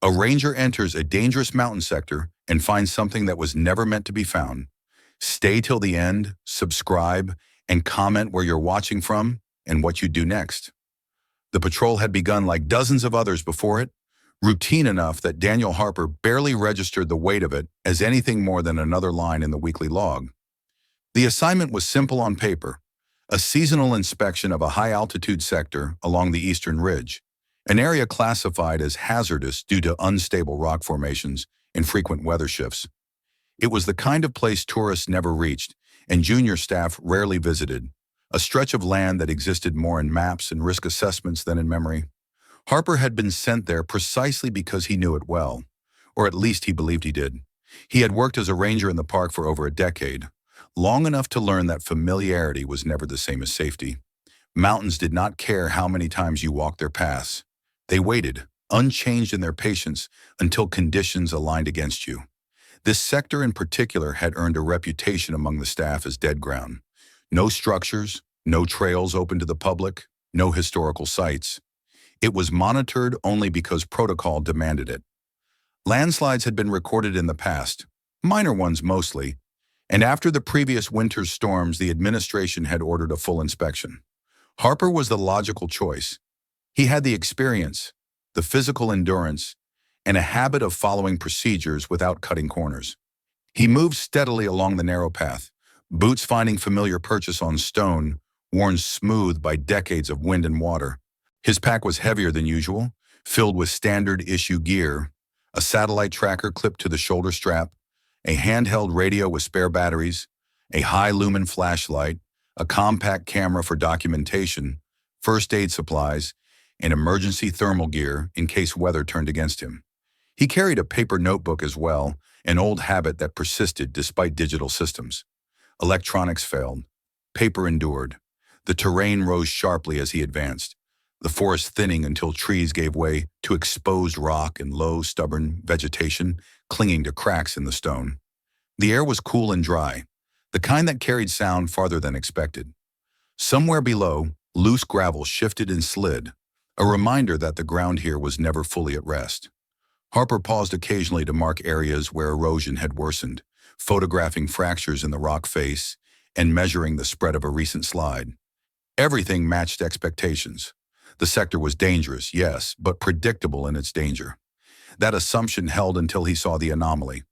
A ranger enters a dangerous mountain sector and finds something that was never meant to be found. Stay till the end, subscribe, and comment where you're watching from and what you do next. The patrol had begun like dozens of others before it, routine enough that Daniel Harper barely registered the weight of it as anything more than another line in the weekly log. The assignment was simple on paper: a seasonal inspection of a high-altitude sector along the eastern ridge, an area classified as hazardous due to unstable rock formations and frequent weather shifts. It was the kind of place tourists never reached and junior staff rarely visited, a stretch of land that existed more in maps and risk assessments than in memory. Harper had been sent there precisely because he knew it well, or at least he believed he did. He had worked as a ranger in the park for over a decade, long enough to learn that familiarity was never the same as safety. Mountains did not care how many times you walked their paths. They waited, unchanged in their patience, until conditions aligned against you. This sector in particular had earned a reputation among the staff as dead ground. No structures, no trails open to the public, no historical sites. It was monitored only because protocol demanded it. Landslides had been recorded in the past, minor ones mostly, and after the previous winter's storms, the administration had ordered a full inspection. Harper was the logical choice. He had the experience, the physical endurance, and a habit of following procedures without cutting corners. He moved steadily along the narrow path, boots finding familiar purchase on stone, worn smooth by decades of wind and water. His pack was heavier than usual, filled with standard-issue gear, a satellite tracker clipped to the shoulder strap, a handheld radio with spare batteries, a high-lumen flashlight, a compact camera for documentation, first aid supplies, and emergency thermal gear in case weather turned against him. He carried a paper notebook as well, an old habit that persisted despite digital systems. Electronics failed. Paper endured. The terrain rose sharply as he advanced, the forest thinning until trees gave way to exposed rock and low, stubborn vegetation clinging to cracks in the stone. The air was cool and dry, the kind that carried sound farther than expected. Somewhere below, loose gravel shifted and slid, a reminder that the ground here was never fully at rest. Harper paused occasionally to mark areas where erosion had worsened, photographing fractures in the rock face and measuring the spread of a recent slide. Everything matched expectations. The sector was dangerous, yes, but predictable in its danger. That assumption held until he saw the anomaly.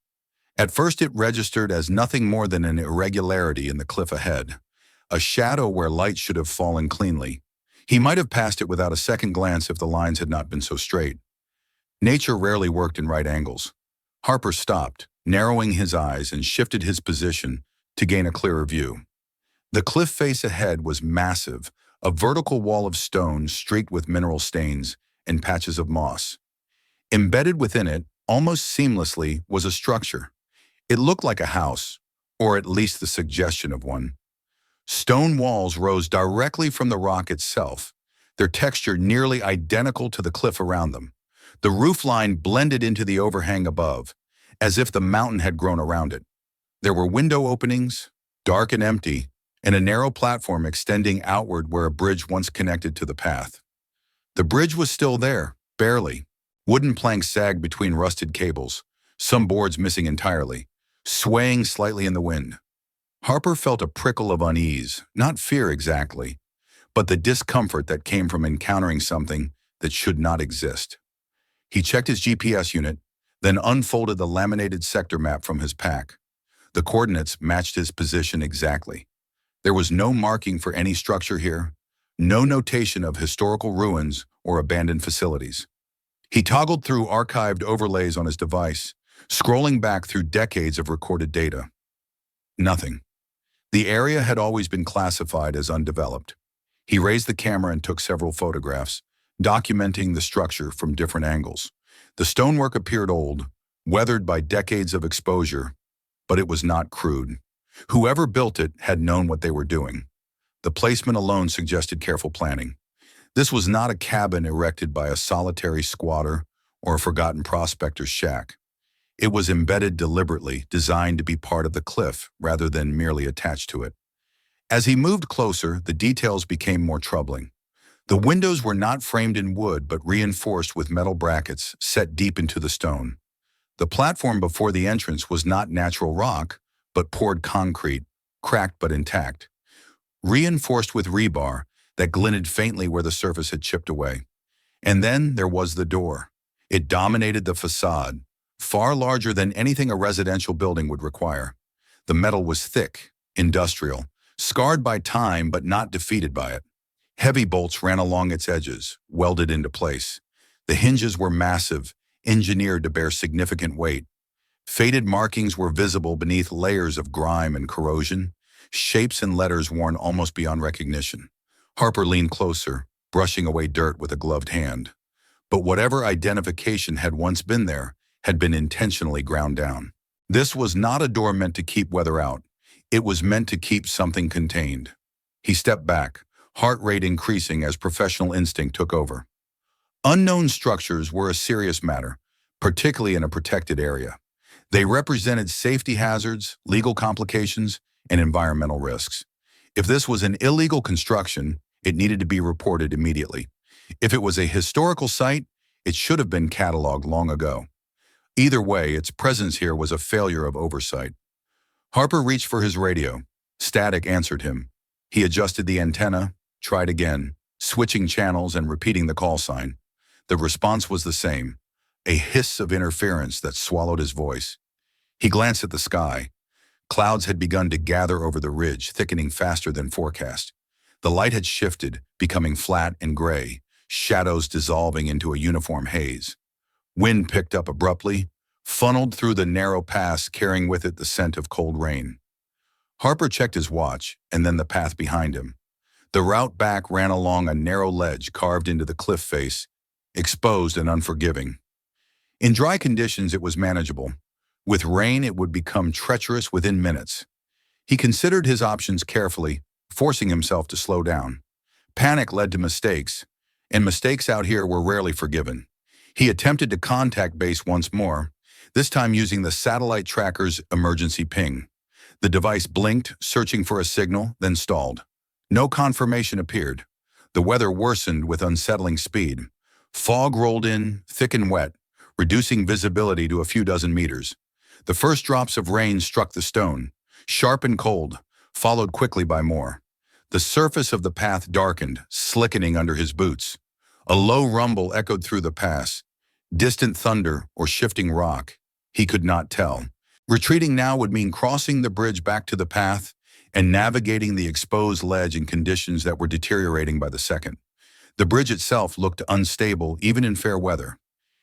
At first it registered as nothing more than an irregularity in the cliff ahead, a shadow where light should have fallen cleanly. He might have passed it without a second glance if the lines had not been so straight. Nature rarely worked in right angles. Harper stopped, narrowing his eyes, and shifted his position to gain a clearer view. The cliff face ahead was massive, a vertical wall of stone streaked with mineral stains and patches of moss. Embedded within it, almost seamlessly, was a structure. It looked like a house, or at least the suggestion of one. Stone walls rose directly from the rock itself, their texture nearly identical to the cliff around them. The roofline blended into the overhang above, as if the mountain had grown around it. There were window openings, dark and empty, and a narrow platform extending outward where a bridge once connected to the path. The bridge was still there, barely. Wooden planks sagged between rusted cables, some boards missing entirely, swaying slightly in the wind. Harper felt a prickle of unease, not fear exactly, but the discomfort that came from encountering something that should not exist. He checked his GPS unit, then unfolded the laminated sector map from his pack. The coordinates matched his position exactly. There was no marking for any structure here, no notation of historical ruins or abandoned facilities. He toggled through archived overlays on his device, scrolling back through decades of recorded data. Nothing. The area had always been classified as undeveloped. He raised the camera and took several photographs, documenting the structure from different angles. The stonework appeared old, weathered by decades of exposure, but it was not crude. Whoever built it had known what they were doing. The placement alone suggested careful planning. This was not a cabin erected by a solitary squatter or a forgotten prospector's shack. It was embedded deliberately, designed to be part of the cliff rather than merely attached to it. As he moved closer, the details became more troubling. The windows were not framed in wood but reinforced with metal brackets set deep into the stone. The platform before the entrance was not natural rock, but poured concrete, cracked but intact, reinforced with rebar that glinted faintly where the surface had chipped away. And then there was the door. It dominated the facade, far larger than anything a residential building would require. The metal was thick, industrial, scarred by time but not defeated by it. Heavy bolts ran along its edges, welded into place. The hinges were massive, engineered to bear significant weight. Faded markings were visible beneath layers of grime and corrosion, shapes and letters worn almost beyond recognition. Harper leaned closer, brushing away dirt with a gloved hand. But whatever identification had once been there had been intentionally ground down. This was not a door meant to keep weather out. It was meant to keep something contained. He stepped back, heart rate increasing as professional instinct took over. Unknown structures were a serious matter, particularly in a protected area. They represented safety hazards, legal complications, and environmental risks. If this was an illegal construction, it needed to be reported immediately. If it was a historical site, it should have been cataloged long ago. Either way, its presence here was a failure of oversight. Harper reached for his radio. Static answered him. He adjusted the antenna, tried again, switching channels and repeating the call sign. The response was the same, a hiss of interference that swallowed his voice. He glanced at the sky. Clouds had begun to gather over the ridge, thickening faster than forecast. The light had shifted, becoming flat and gray, shadows dissolving into a uniform haze. Wind picked up abruptly, funneled through the narrow pass, carrying with it the scent of cold rain. Harper checked his watch, and then the path behind him. The route back ran along a narrow ledge carved into the cliff face, exposed and unforgiving. In dry conditions, it was manageable. With rain, it would become treacherous within minutes. He considered his options carefully, forcing himself to slow down. Panic led to mistakes, and mistakes out here were rarely forgiven. He attempted to contact base once more, this time using the satellite tracker's emergency ping. The device blinked, searching for a signal, then stalled. No confirmation appeared. The weather worsened with unsettling speed. Fog rolled in, thick and wet, reducing visibility to a few dozen meters. The first drops of rain struck the stone, sharp and cold, followed quickly by more. The surface of the path darkened, slickening under his boots. A low rumble echoed through the pass. Distant thunder or shifting rock, he could not tell. Retreating now would mean crossing the bridge back to the path and navigating the exposed ledge in conditions that were deteriorating by the second. The bridge itself looked unstable even in fair weather.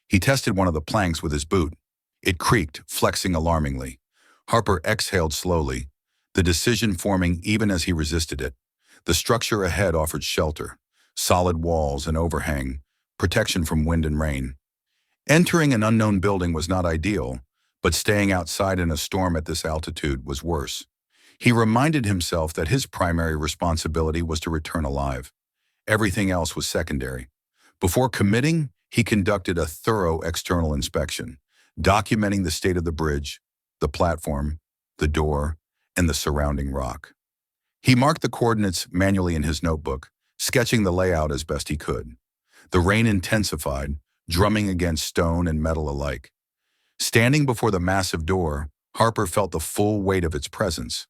He tested one of the planks with his boot. It creaked, flexing alarmingly. Harper exhaled slowly, the decision forming even as he resisted it. The structure ahead offered shelter, solid walls and overhang, protection from wind and rain. Entering an unknown building was not ideal, but staying outside in a storm at this altitude was worse. He reminded himself that his primary responsibility was to return alive. Everything else was secondary. Before committing, he conducted a thorough external inspection, documenting the state of the bridge, the platform, the door, and the surrounding rock. He marked the coordinates manually in his notebook, sketching the layout as best he could. The rain intensified, drumming against stone and metal alike. Standing before the massive door, Harper felt the full weight of its presence.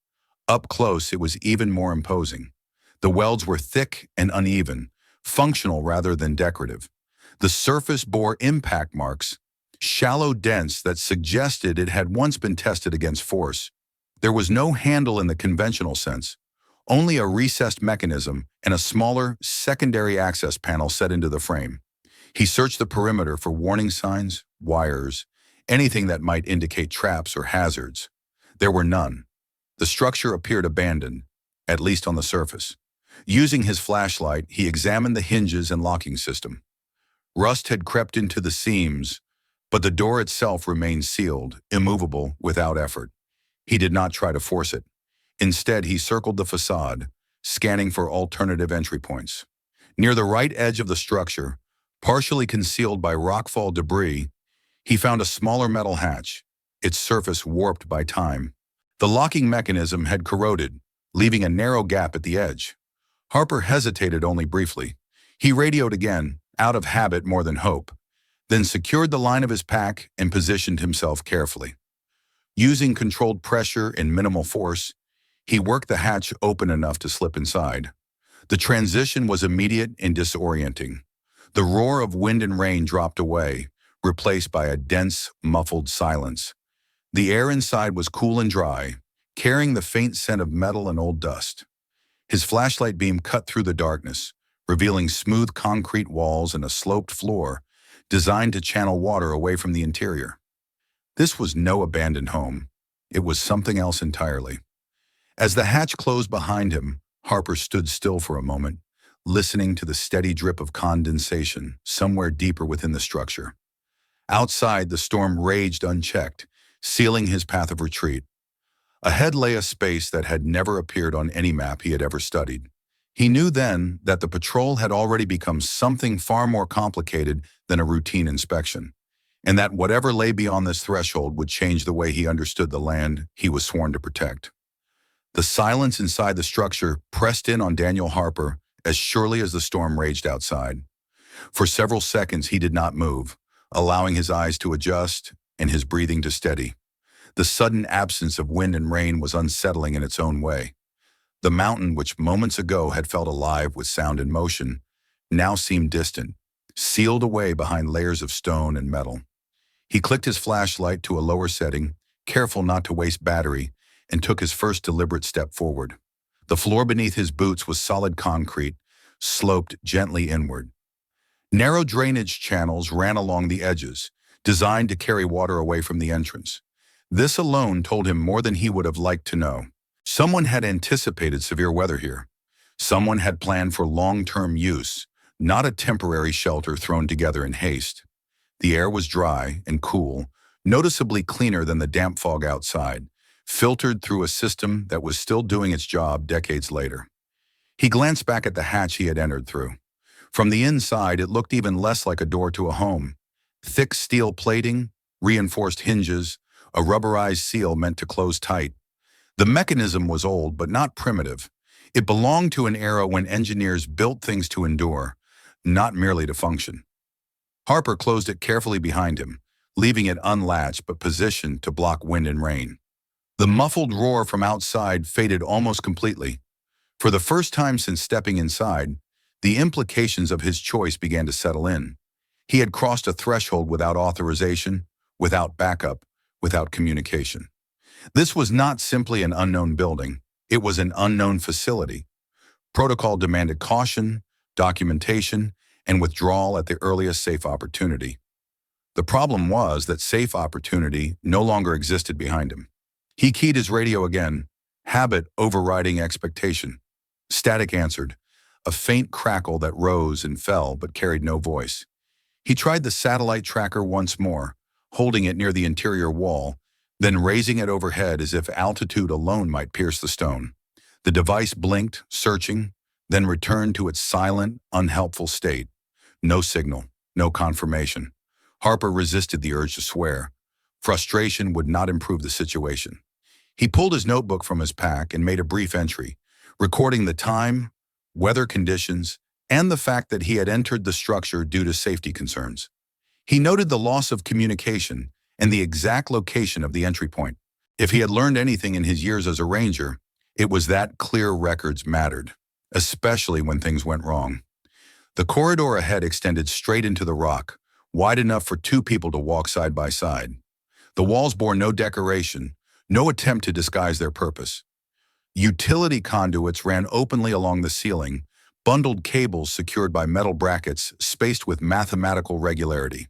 Up close, it was even more imposing. The welds were thick and uneven, functional rather than decorative. The surface bore impact marks, shallow dents that suggested it had once been tested against force. There was no handle in the conventional sense, only a recessed mechanism and a smaller, secondary access panel set into the frame. He searched the perimeter for warning signs, wires, anything that might indicate traps or hazards. There were none. The structure appeared abandoned, at least on the surface. Using his flashlight, he examined the hinges and locking system. Rust had crept into the seams, but the door itself remained sealed, immovable, without effort. He did not try to force it. Instead, he circled the facade, scanning for alternative entry points. Near the right edge of the structure, partially concealed by rockfall debris, he found a smaller metal hatch, its surface warped by time. The locking mechanism had corroded, leaving a narrow gap at the edge. Harper hesitated only briefly. He radioed again, out of habit more than hope, then secured the line of his pack and positioned himself carefully. Using controlled pressure and minimal force, he worked the hatch open enough to slip inside. The transition was immediate and disorienting. The roar of wind and rain dropped away, replaced by a dense, muffled silence. The air inside was cool and dry, carrying the faint scent of metal and old dust. His flashlight beam cut through the darkness, revealing smooth concrete walls and a sloped floor designed to channel water away from the interior. This was no abandoned home. It was something else entirely. As the hatch closed behind him, Harper stood still for a moment, listening to the steady drip of condensation somewhere deeper within the structure. Outside, the storm raged unchecked, sealing his path of retreat. Ahead lay a space that had never appeared on any map he had ever studied. He knew then that the patrol had already become something far more complicated than a routine inspection, and that whatever lay beyond this threshold would change the way he understood the land he was sworn to protect. The silence inside the structure pressed in on Daniel Harper as surely as the storm raged outside. For several seconds he did not move, allowing his eyes to adjust and his breathing to steady. The sudden absence of wind and rain was unsettling in its own way. The mountain, which moments ago had felt alive with sound and motion, now seemed distant, sealed away behind layers of stone and metal. He clicked his flashlight to a lower setting, careful not to waste battery, and took his first deliberate step forward. The floor beneath his boots was solid concrete, sloped gently inward. Narrow drainage channels ran along the edges, designed to carry water away from the entrance. This alone told him more than he would have liked to know. Someone had anticipated severe weather here. Someone had planned for long-term use, not a temporary shelter thrown together in haste. The air was dry and cool, noticeably cleaner than the damp fog outside, filtered through a system that was still doing its job decades later. He glanced back at the hatch he had entered through. From the inside, it looked even less like a door to a home. Thick steel plating, reinforced hinges, a rubberized seal meant to close tight. The mechanism was old, but not primitive. It belonged to an era when engineers built things to endure, not merely to function. Harper closed it carefully behind him, leaving it unlatched but positioned to block wind and rain. The muffled roar from outside faded almost completely. For the first time since stepping inside, the implications of his choice began to settle in. He had crossed a threshold without authorization, without backup, without communication. This was not simply an unknown building, it was an unknown facility. Protocol demanded caution, documentation, and withdrawal at the earliest safe opportunity. The problem was that safe opportunity no longer existed behind him. He keyed his radio again, habit overriding expectation. Static answered, a faint crackle that rose and fell but carried no voice. He tried the satellite tracker once more, holding it near the interior wall, then raising it overhead as if altitude alone might pierce the stone. The device blinked, searching, then returned to its silent, unhelpful state. No signal, no confirmation. Harper resisted the urge to swear. Frustration would not improve the situation. He pulled his notebook from his pack and made a brief entry, recording the time, weather conditions, and the fact that he had entered the structure due to safety concerns. He noted the loss of communication and the exact location of the entry point. If he had learned anything in his years as a ranger, it was that clear records mattered, especially when things went wrong. The corridor ahead extended straight into the rock, wide enough for two people to walk side by side. The walls bore no decoration, no attempt to disguise their purpose. Utility conduits ran openly along the ceiling, bundled cables secured by metal brackets spaced with mathematical regularity.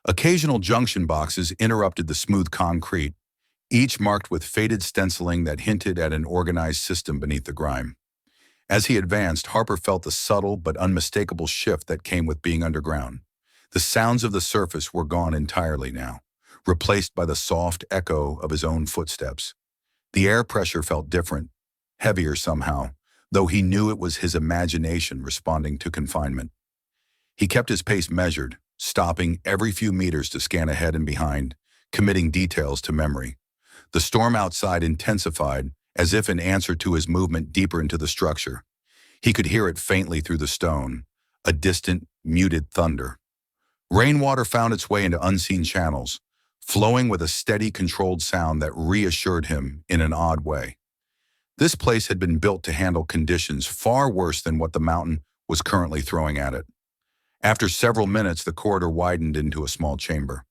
Occasional junction boxes interrupted the smooth concrete, each marked with faded stenciling that hinted at an organized system beneath the grime. As he advanced, Harper felt the subtle but unmistakable shift that came with being underground. The sounds of the surface were gone entirely now, replaced by the soft echo of his own footsteps. The air pressure felt different, heavier somehow, though he knew it was his imagination responding to confinement. He kept his pace measured, stopping every few meters to scan ahead and behind, committing details to memory. The storm outside intensified, as if in answer to his movement deeper into the structure. He could hear it faintly through the stone, a distant, muted thunder. Rainwater found its way into unseen channels, flowing with a steady, controlled sound that reassured him in an odd way. This place had been built to handle conditions far worse than what the mountain was currently throwing at it. After several minutes, the corridor widened into a small chamber.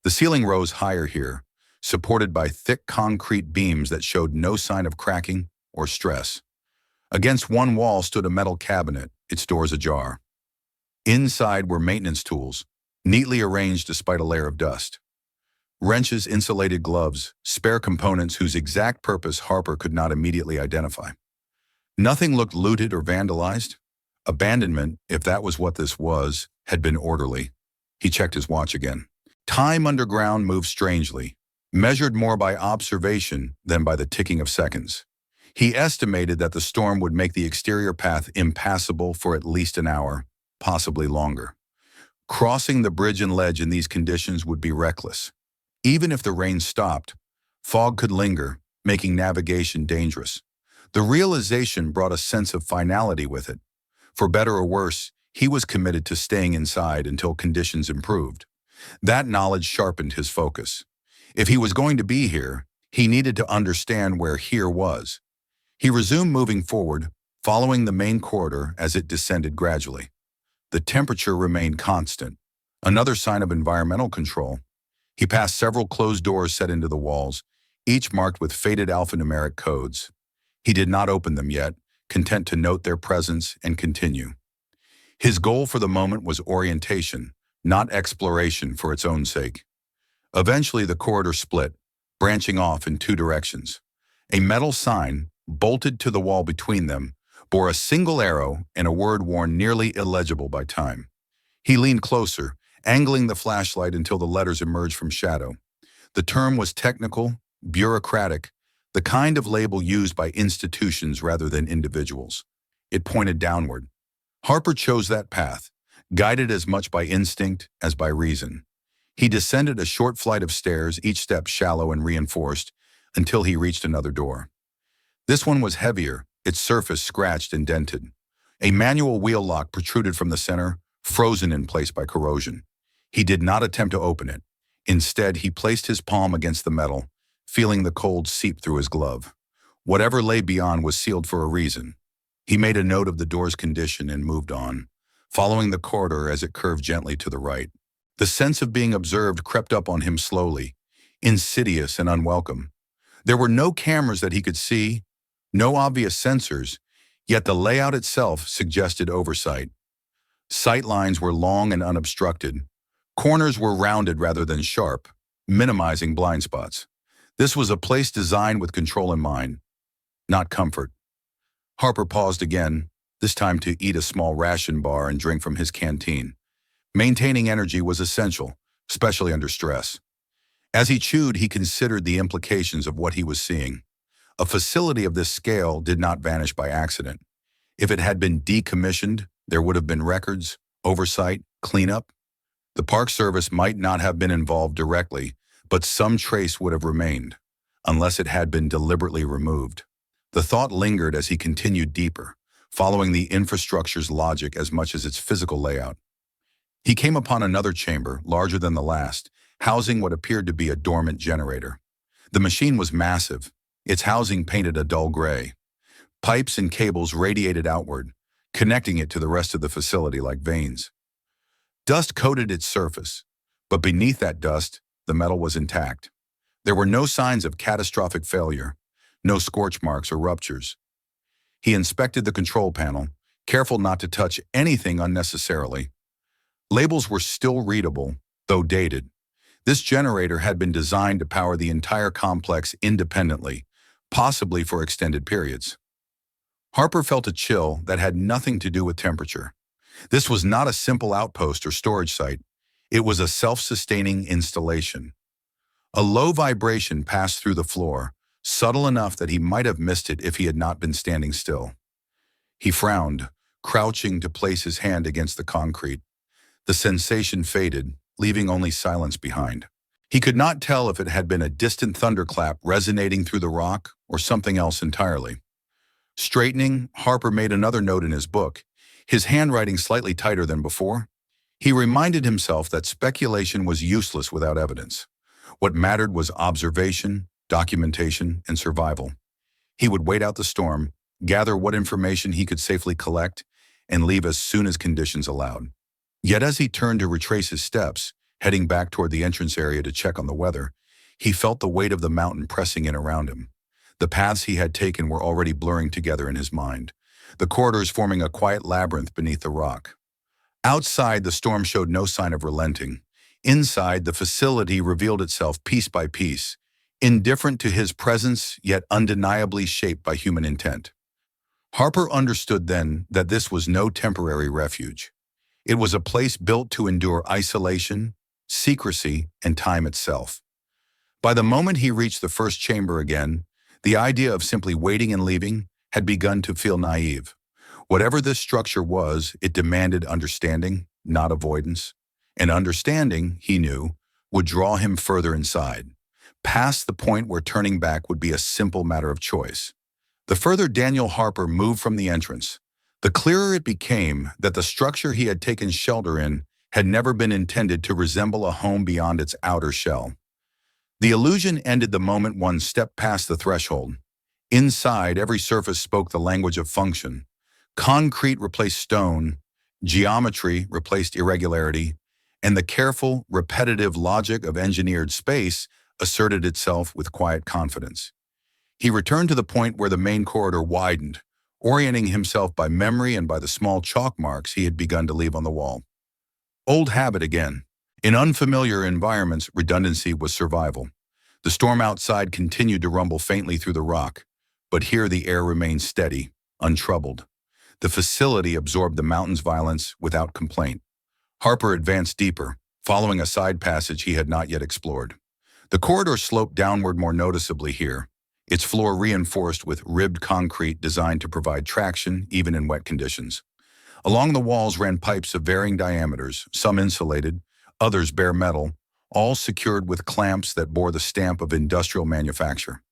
The ceiling rose higher here, supported by thick concrete beams that showed no sign of cracking or stress. Against one wall stood a metal cabinet, its doors ajar. Inside were maintenance tools, neatly arranged despite a layer of dust. Wrenches, insulated gloves, spare components whose exact purpose Harper could not immediately identify. Nothing looked looted or vandalized. Abandonment, if that was what this was, had been orderly. He checked his watch again. Time underground moved strangely, measured more by observation than by the ticking of seconds. He estimated that the storm would make the exterior path impassable for at least an hour, possibly longer. Crossing the bridge and ledge in these conditions would be reckless. Even if the rain stopped, fog could linger, making navigation dangerous. The realization brought a sense of finality with it. For better or worse, he was committed to staying inside until conditions improved. That knowledge sharpened his focus. If he was going to be here, he needed to understand where here was. He resumed moving forward, following the main corridor as it descended gradually. The temperature remained constant, another sign of environmental control. He passed several closed doors set into the walls, each marked with faded alphanumeric codes. He did not open them yet, content to note their presence and continue. His goal for the moment was orientation, not exploration for its own sake. Eventually, the corridor split, branching off in two directions. A metal sign, bolted to the wall between them, bore a single arrow and a word worn nearly illegible by time. He leaned closer, angling the flashlight until the letters emerged from shadow. The term was technical, bureaucratic, the kind of label used by institutions rather than individuals. It pointed downward. Harper chose that path, guided as much by instinct as by reason. He descended a short flight of stairs, each step shallow and reinforced, until he reached another door. This one was heavier, its surface scratched and dented. A manual wheel lock protruded from the center, frozen in place by corrosion. He did not attempt to open it. Instead, he placed his palm against the metal, feeling the cold seep through his glove. Whatever lay beyond was sealed for a reason. He made a note of the door's condition and moved on, following the corridor as it curved gently to the right. The sense of being observed crept up on him slowly, insidious and unwelcome. There were no cameras that he could see, no obvious sensors, yet the layout itself suggested oversight. Sight lines were long and unobstructed. Corners were rounded rather than sharp, minimizing blind spots. This was a place designed with control in mind, not comfort. Harper paused again, this time to eat a small ration bar and drink from his canteen. Maintaining energy was essential, especially under stress. As he chewed, he considered the implications of what he was seeing. A facility of this scale did not vanish by accident. If it had been decommissioned, there would have been records, oversight, cleanup. The Park Service might not have been involved directly, but some trace would have remained, unless it had been deliberately removed. The thought lingered as he continued deeper, following the infrastructure's logic as much as its physical layout. He came upon another chamber, larger than the last, housing what appeared to be a dormant generator. The machine was massive, its housing painted a dull gray. Pipes and cables radiated outward, connecting it to the rest of the facility like veins. Dust coated its surface, but beneath that dust, the metal was intact. There were no signs of catastrophic failure, no scorch marks or ruptures. He inspected the control panel, careful not to touch anything unnecessarily. Labels were still readable, though dated. This generator had been designed to power the entire complex independently, possibly for extended periods. Harper felt a chill that had nothing to do with temperature. This was not a simple outpost or storage site. It was a self-sustaining installation. A low vibration passed through the floor, subtle enough that he might have missed it if he had not been standing still. He frowned, crouching to place his hand against the concrete. The sensation faded, leaving only silence behind. He could not tell if it had been a distant thunderclap resonating through the rock or something else entirely. Straightening, Harper made another note in his book. his handwriting slightly tighter than before. He reminded himself that speculation was useless without evidence. What mattered was observation, documentation, and survival. He would wait out the storm, gather what information he could safely collect, and leave as soon as conditions allowed. Yet as he turned to retrace his steps, heading back toward the entrance area to check on the weather, he felt the weight of the mountain pressing in around him. The paths he had taken were already blurring together in his mind, the corridors forming a quiet labyrinth beneath the rock. Outside, the storm showed no sign of relenting. Inside, the facility revealed itself piece by piece, indifferent to his presence, yet undeniably shaped by human intent. Harper understood then that this was no temporary refuge. It was a place built to endure isolation, secrecy, and time itself. By the moment he reached the first chamber again, the idea of simply waiting and leaving had begun to feel naive. Whatever this structure was, it demanded understanding, not avoidance. And understanding, he knew, would draw him further inside, past the point where turning back would be a simple matter of choice. The further Daniel Harper moved from the entrance, the clearer it became that the structure he had taken shelter in had never been intended to resemble a home beyond its outer shell. The illusion ended the moment one stepped past the threshold. Inside, every surface spoke the language of function. Concrete replaced stone, geometry replaced irregularity, and the careful, repetitive logic of engineered space asserted itself with quiet confidence. He returned to the point where the main corridor widened, orienting himself by memory and by the small chalk marks he had begun to leave on the wall. Old habit again. In unfamiliar environments, redundancy was survival. The storm outside continued to rumble faintly through the rock, but here the air remained steady, untroubled. The facility absorbed the mountain's violence without complaint. Harper advanced deeper, following a side passage he had not yet explored. The corridor sloped downward more noticeably here, its floor reinforced with ribbed concrete designed to provide traction even in wet conditions. Along the walls ran pipes of varying diameters, some insulated, others bare metal, all secured with clamps that bore the stamp of industrial manufacture.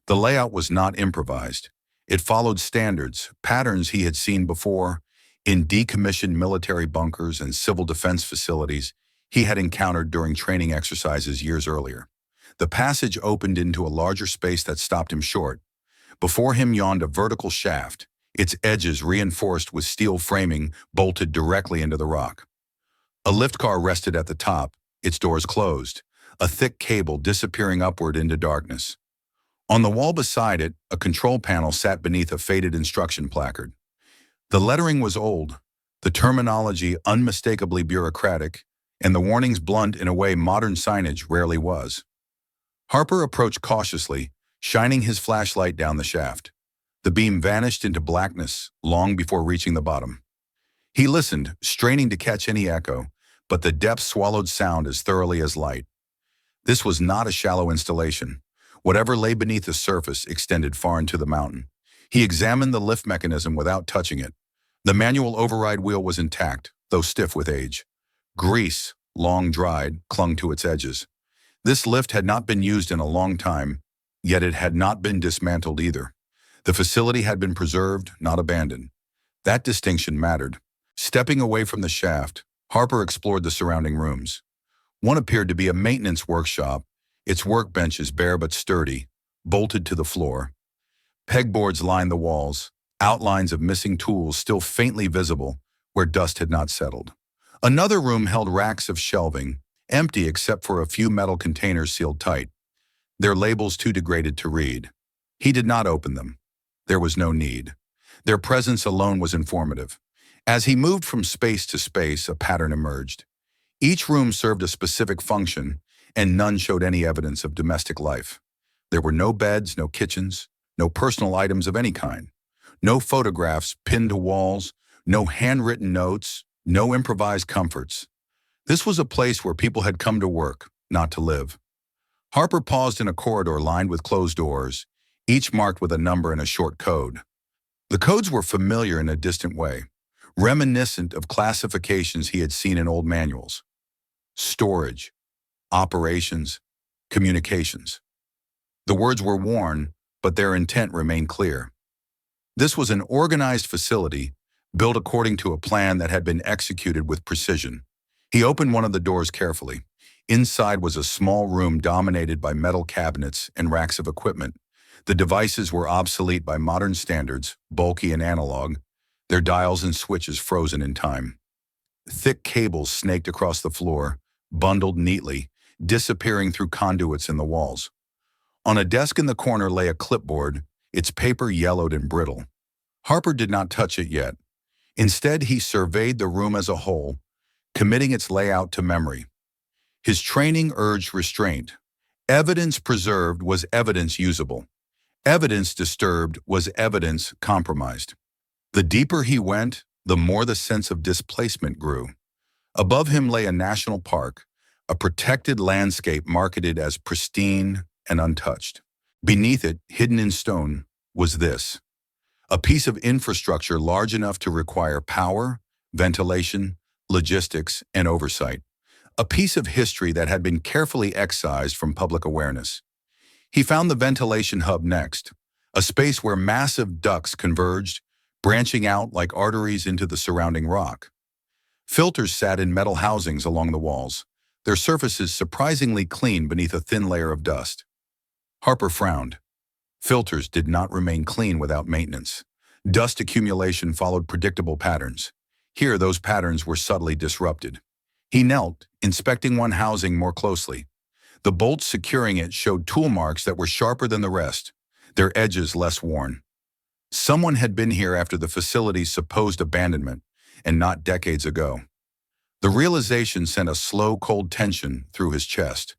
The layout was not improvised. It followed standards, patterns he had seen before in decommissioned military bunkers and civil defense facilities he had encountered during training exercises years earlier. The passage opened into a larger space that stopped him short. Before him yawned a vertical shaft, its edges reinforced with steel framing bolted directly into the rock. A lift car rested at the top, its doors closed, a thick cable disappearing upward into darkness. On the wall beside it, a control panel sat beneath a faded instruction placard. The lettering was old, the terminology unmistakably bureaucratic, and the warnings blunt in a way modern signage rarely was. Harper approached cautiously, shining his flashlight down the shaft. The beam vanished into blackness long before reaching the bottom. He listened, straining to catch any echo, but the depth swallowed sound as thoroughly as light. This was not a shallow installation. Whatever lay beneath the surface extended far into the mountain. He examined the lift mechanism without touching it. The manual override wheel was intact, though stiff with age. Grease, long dried, clung to its edges. This lift had not been used in a long time, yet it had not been dismantled either. The facility had been preserved, not abandoned. That distinction mattered. Stepping away from the shaft, Harper explored the surrounding rooms. One appeared to be a maintenance workshop, its workbenches bare but sturdy, bolted to the floor. Pegboards lined the walls, outlines of missing tools still faintly visible where dust had not settled. Another room held racks of shelving, empty except for a few metal containers sealed tight, their labels too degraded to read. He did not open them. There was no need. Their presence alone was informative. As he moved from space to space, a pattern emerged. Each room served a specific function, and none showed any evidence of domestic life. There were no beds, no kitchens, no personal items of any kind, no photographs pinned to walls, no handwritten notes, no improvised comforts. This was a place where people had come to work, not to live. Harper paused in a corridor lined with closed doors, each marked with a number and a short code. The codes were familiar in a distant way, reminiscent of classifications he had seen in old manuals. Storage, operations, communications. The words were worn, but their intent remained clear. This was an organized facility built according to a plan that had been executed with precision. He opened one of the doors carefully. Inside was a small room dominated by metal cabinets and racks of equipment. The devices were obsolete by modern standards, bulky and analog, their dials and switches frozen in time. Thick cables snaked across the floor, bundled neatly, disappearing through conduits in the walls. On a desk in the corner lay a clipboard, its paper yellowed and brittle. Harper did not touch it yet. Instead, he surveyed the room as a whole, committing its layout to memory. His training urged restraint. Evidence preserved was evidence usable. Evidence disturbed was evidence compromised. The deeper he went, the more the sense of displacement grew. Above him lay a national park, a protected landscape marketed as pristine and untouched. Beneath it, hidden in stone, was this: a piece of infrastructure large enough to require power, ventilation, logistics, and oversight. A piece of history that had been carefully excised from public awareness. He found the ventilation hub next, a space where massive ducts converged, branching out like arteries into the surrounding rock. Filters sat in metal housings along the walls, their surfaces surprisingly clean beneath a thin layer of dust. Harper frowned. Filters did not remain clean without maintenance. Dust accumulation followed predictable patterns. Here, those patterns were subtly disrupted. He knelt, inspecting one housing more closely. The bolts securing it showed tool marks that were sharper than the rest, their edges less worn. Someone had been here after the facility's supposed abandonment, and not decades ago. The realization sent a slow, cold tension through his chest.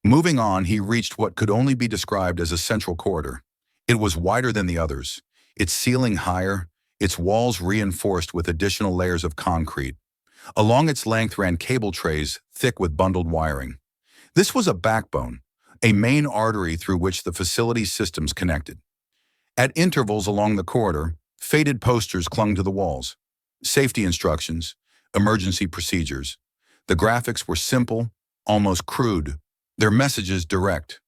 Moving on, he reached what could only be described as a central corridor. It was wider than the others, its ceiling higher, its walls reinforced with additional layers of concrete. Along its length ran cable trays thick with bundled wiring. This was a backbone, a main artery through which the facility's systems connected. At intervals along the corridor, faded posters clung to the walls. Safety instructions, emergency procedures. The graphics were simple, almost crude, their messages direct.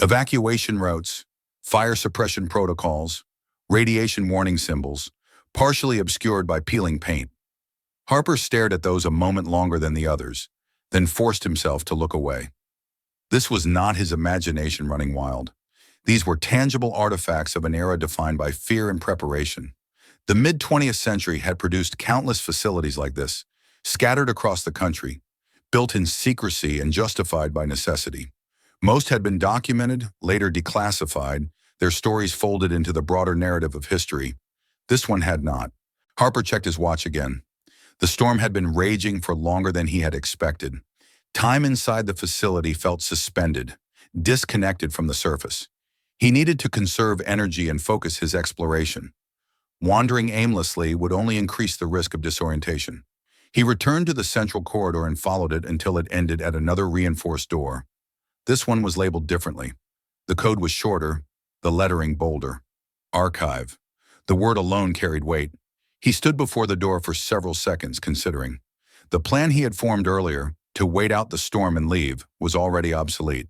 Evacuation routes, fire suppression protocols, radiation warning symbols, partially obscured by peeling paint. Harper stared at those a moment longer than the others, then forced himself to look away. This was not his imagination running wild. These were tangible artifacts of an era defined by fear and preparation. The mid-20th century had produced countless facilities like this, scattered across the country, built in secrecy and justified by necessity. Most had been documented, later declassified, their stories folded into the broader narrative of history. This one had not. Harper checked his watch again. The storm had been raging for longer than he had expected. Time inside the facility felt suspended, disconnected from the surface. He needed to conserve energy and focus his exploration. Wandering aimlessly would only increase the risk of disorientation. He returned to the central corridor and followed it until it ended at another reinforced door. This one was labeled differently. The code was shorter, the lettering bolder. Archive. The word alone carried weight. He stood before the door for several seconds, considering. The plan he had formed earlier, to wait out the storm and leave, was already obsolete.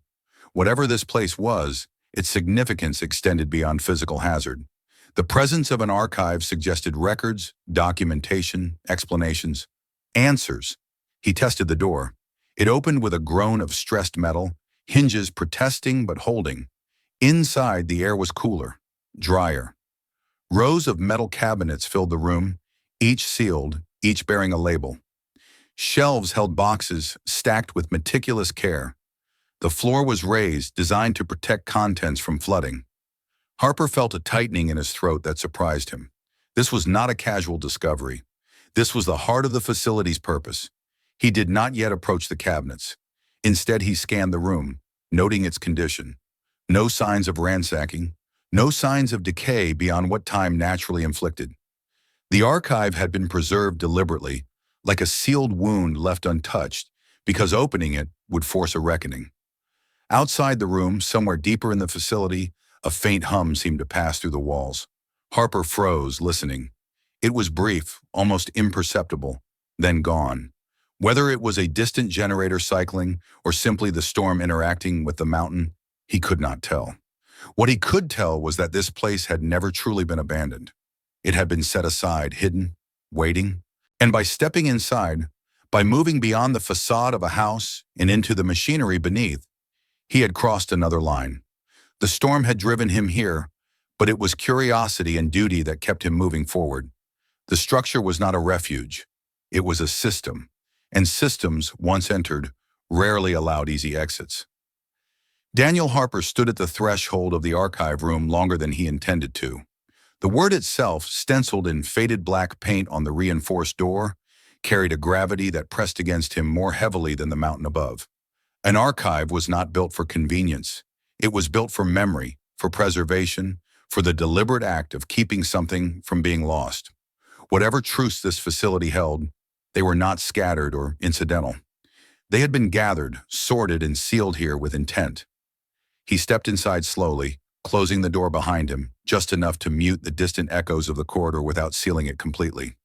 Whatever this place was, its significance extended beyond physical hazard. The presence of an archive suggested records, documentation, explanations, answers. He tested the door. It opened with a groan of stressed metal, hinges protesting but holding. Inside, the air was cooler, drier. Rows of metal cabinets filled the room, each sealed, each bearing a label. Shelves held boxes stacked with meticulous care. The floor was raised, designed to protect contents from flooding. Harper felt a tightening in his throat that surprised him. This was not a casual discovery. This was the heart of the facility's purpose. He did not yet approach the cabinets. Instead, he scanned the room, noting its condition. No signs of ransacking, no signs of decay beyond what time naturally inflicted. The archive had been preserved deliberately, like a sealed wound left untouched, because opening it would force a reckoning. Outside the room, somewhere deeper in the facility, a faint hum seemed to pass through the walls. Harper froze, listening. It was brief, almost imperceptible, then gone. Whether it was a distant generator cycling or simply the storm interacting with the mountain, he could not tell. What he could tell was that this place had never truly been abandoned. It had been set aside, hidden, waiting. And by stepping inside, by moving beyond the facade of a house and into the machinery beneath, he had crossed another line. The storm had driven him here, but it was curiosity and duty that kept him moving forward. The structure was not a refuge. It was a system, and systems, once entered, rarely allowed easy exits. Daniel Harper stood at the threshold of the archive room longer than he intended to. The word itself, stenciled in faded black paint on the reinforced door, carried a gravity that pressed against him more heavily than the mountain above. An archive was not built for convenience. It was built for memory, for preservation, for the deliberate act of keeping something from being lost. Whatever truths this facility held, they were not scattered or incidental. They had been gathered, sorted, and sealed here with intent. He stepped inside slowly, closing the door behind him, just enough to mute the distant echoes of the corridor without sealing it completely.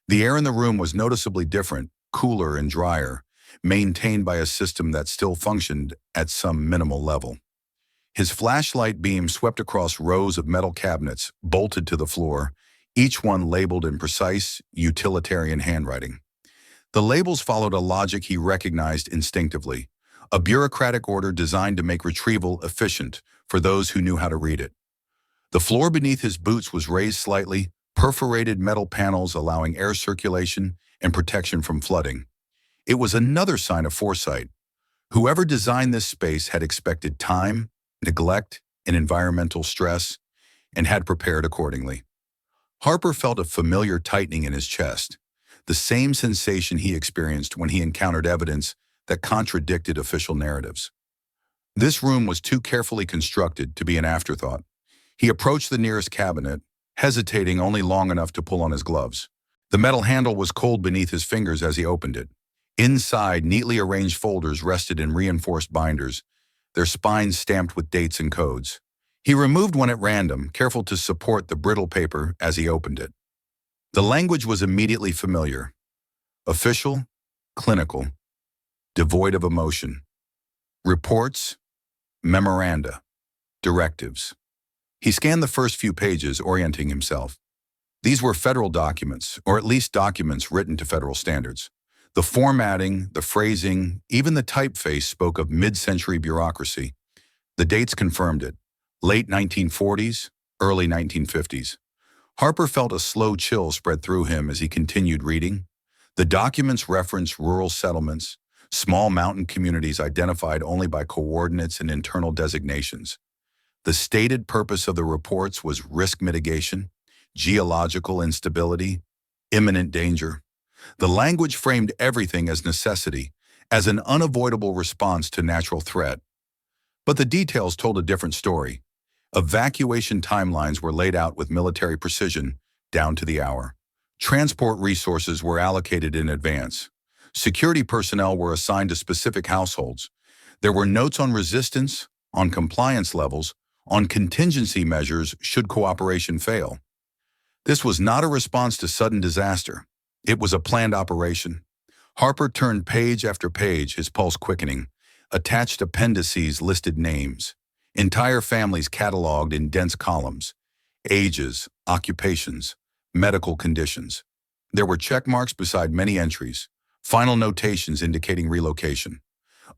The air in the room was noticeably different, cooler and drier, maintained by a system that still functioned at some minimal level. His flashlight beam swept across rows of metal cabinets, bolted to the floor, each one labeled in precise, utilitarian handwriting. The labels followed a logic he recognized instinctively, a bureaucratic order designed to make retrieval efficient for those who knew how to read it. The floor beneath his boots was raised slightly, perforated metal panels allowing air circulation and protection from flooding. It was another sign of foresight. Whoever designed this space had expected time, neglect, and environmental stress, and had prepared accordingly. Harper felt a familiar tightening in his chest, the same sensation he experienced when he encountered evidence that contradicted official narratives. This room was too carefully constructed to be an afterthought. He approached the nearest cabinet, hesitating only long enough to pull on his gloves. The metal handle was cold beneath his fingers as he opened it. Inside, neatly arranged folders rested in reinforced binders, their spines stamped with dates and codes. He removed one at random, careful to support the brittle paper as he opened it. The language was immediately familiar. Official, clinical, devoid of emotion. Reports, memoranda, directives. He scanned the first few pages, orienting himself. These were federal documents, or at least documents written to federal standards. The formatting, the phrasing, even the typeface spoke of mid-century bureaucracy. The dates confirmed it. Late 1940s, early 1950s. Harper felt a slow chill spread through him as he continued reading. The documents referenced rural settlements, small mountain communities identified only by coordinates and internal designations. The stated purpose of the reports was risk mitigation, geological instability, imminent danger. The language framed everything as necessity, as an unavoidable response to natural threat. But the details told a different story. Evacuation timelines were laid out with military precision, down to the hour. Transport resources were allocated in advance. Security personnel were assigned to specific households. There were notes on resistance, on compliance levels, on contingency measures should cooperation fail. This was not a response to sudden disaster. It was a planned operation. Harper turned page after page, his pulse quickening. Attached appendices listed names. Entire families cataloged in dense columns. Ages, occupations, medical conditions. There were check marks beside many entries, final notations indicating relocation.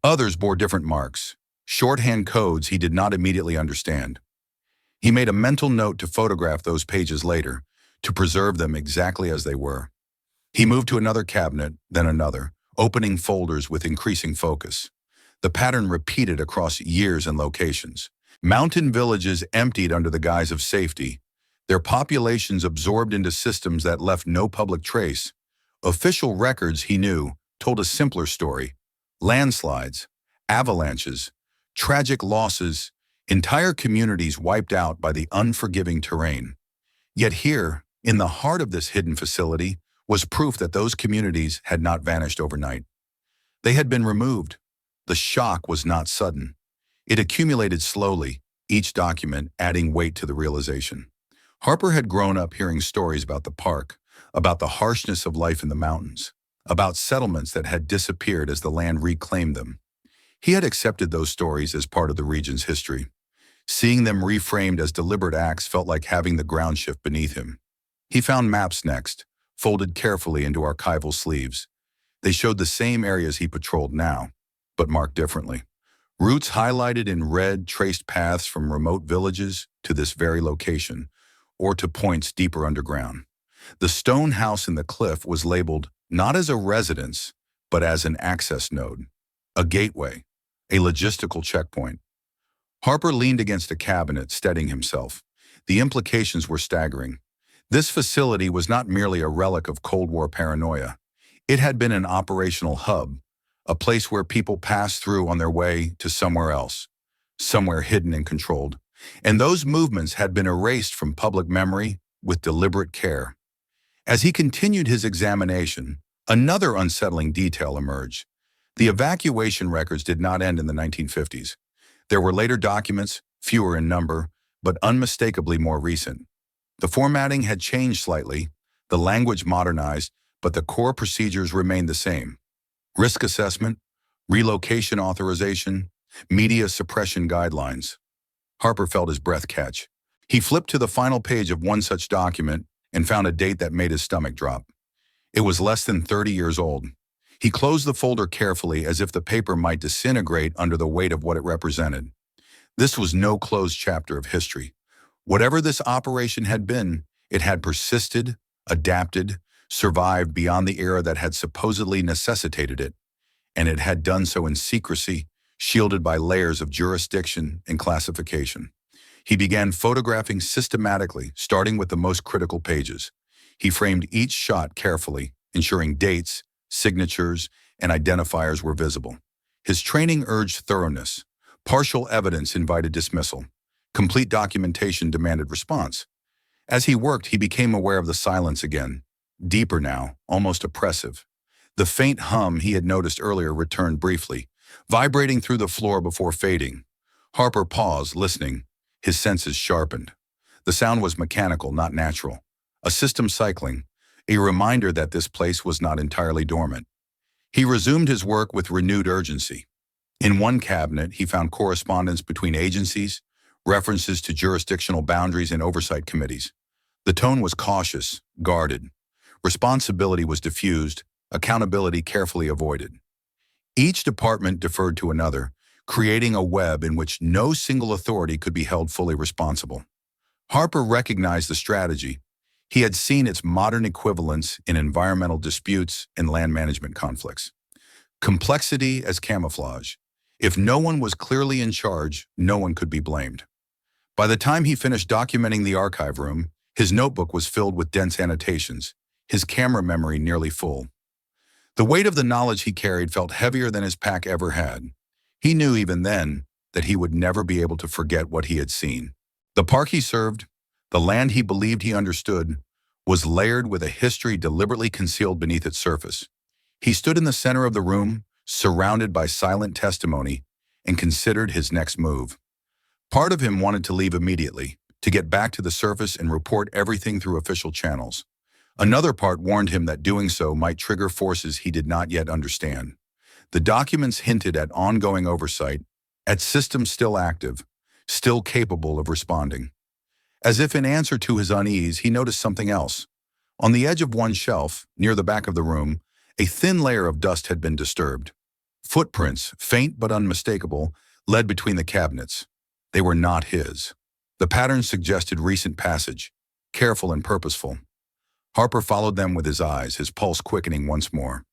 Others bore different marks, shorthand codes he did not immediately understand. He made a mental note to photograph those pages later, to preserve them exactly as they were. He moved to another cabinet, then another, opening folders with increasing focus. The pattern repeated across years and locations. Mountain villages emptied under the guise of safety, their populations absorbed into systems that left no public trace. Official records, he knew, told a simpler story. Landslides, avalanches, tragic losses, entire communities wiped out by the unforgiving terrain. Yet here, in the heart of this hidden facility, was proof that those communities had not vanished overnight. They had been removed. The shock was not sudden. It accumulated slowly, each document adding weight to the realization. Harper had grown up hearing stories about the park, about the harshness of life in the mountains, about settlements that had disappeared as the land reclaimed them. He had accepted those stories as part of the region's history. Seeing them reframed as deliberate acts felt like having the ground shift beneath him. He found maps next, folded carefully into archival sleeves. They showed the same areas he patrolled now, but marked differently. Routes highlighted in red traced paths from remote villages to this very location, or to points deeper underground. The stone house in the cliff was labeled not as a residence, but as an access node, a gateway, a logistical checkpoint. Harper leaned against a cabinet, steadying himself. The implications were staggering. This facility was not merely a relic of Cold War paranoia. It had been an operational hub, a place where people passed through on their way to somewhere else, somewhere hidden and controlled. And those movements had been erased from public memory with deliberate care. As he continued his examination, another unsettling detail emerged. The evacuation records did not end in the 1950s. There were later documents, fewer in number, but unmistakably more recent. The formatting had changed slightly, the language modernized, but the core procedures remained the same. Risk assessment, relocation authorization, media suppression guidelines. Harper felt his breath catch. He flipped to the final page of one such document and found a date that made his stomach drop. It was less than 30 years old. He closed the folder carefully as if the paper might disintegrate under the weight of what it represented. This was no closed chapter of history. Whatever this operation had been, it had persisted, adapted, survived beyond the era that had supposedly necessitated it, and it had done so in secrecy, shielded by layers of jurisdiction and classification. He began photographing systematically, starting with the most critical pages. He framed each shot carefully, ensuring dates, signatures, and identifiers were visible. His training urged thoroughness. Partial evidence invited dismissal. Complete documentation demanded response. As he worked, he became aware of the silence again, deeper now, almost oppressive. The faint hum he had noticed earlier returned briefly, vibrating through the floor before fading. Harper paused, listening, his senses sharpened. The sound was mechanical, not natural. A system cycling, a reminder that this place was not entirely dormant. He resumed his work with renewed urgency. In one cabinet, he found correspondence between agencies, references to jurisdictional boundaries and oversight committees. The tone was cautious, guarded. Responsibility was diffused, accountability carefully avoided. Each department deferred to another, creating a web in which no single authority could be held fully responsible. Harper recognized the strategy. He had seen its modern equivalents in environmental disputes and land management conflicts. Complexity as camouflage. If no one was clearly in charge, no one could be blamed. By the time he finished documenting the archive room, his notebook was filled with dense annotations, his camera memory nearly full. The weight of the knowledge he carried felt heavier than his pack ever had. He knew even then that he would never be able to forget what he had seen. The park he served, the land he believed he understood, was layered with a history deliberately concealed beneath its surface. He stood in the center of the room, surrounded by silent testimony, and considered his next move. Part of him wanted to leave immediately, to get back to the surface and report everything through official channels. Another part warned him that doing so might trigger forces he did not yet understand. The documents hinted at ongoing oversight, at systems still active, still capable of responding. As if in answer to his unease, he noticed something else. On the edge of one shelf, near the back of the room, a thin layer of dust had been disturbed. Footprints, faint but unmistakable, led between the cabinets. They were not his. The pattern suggested recent passage, careful and purposeful. Harper followed them with his eyes, his pulse quickening once more.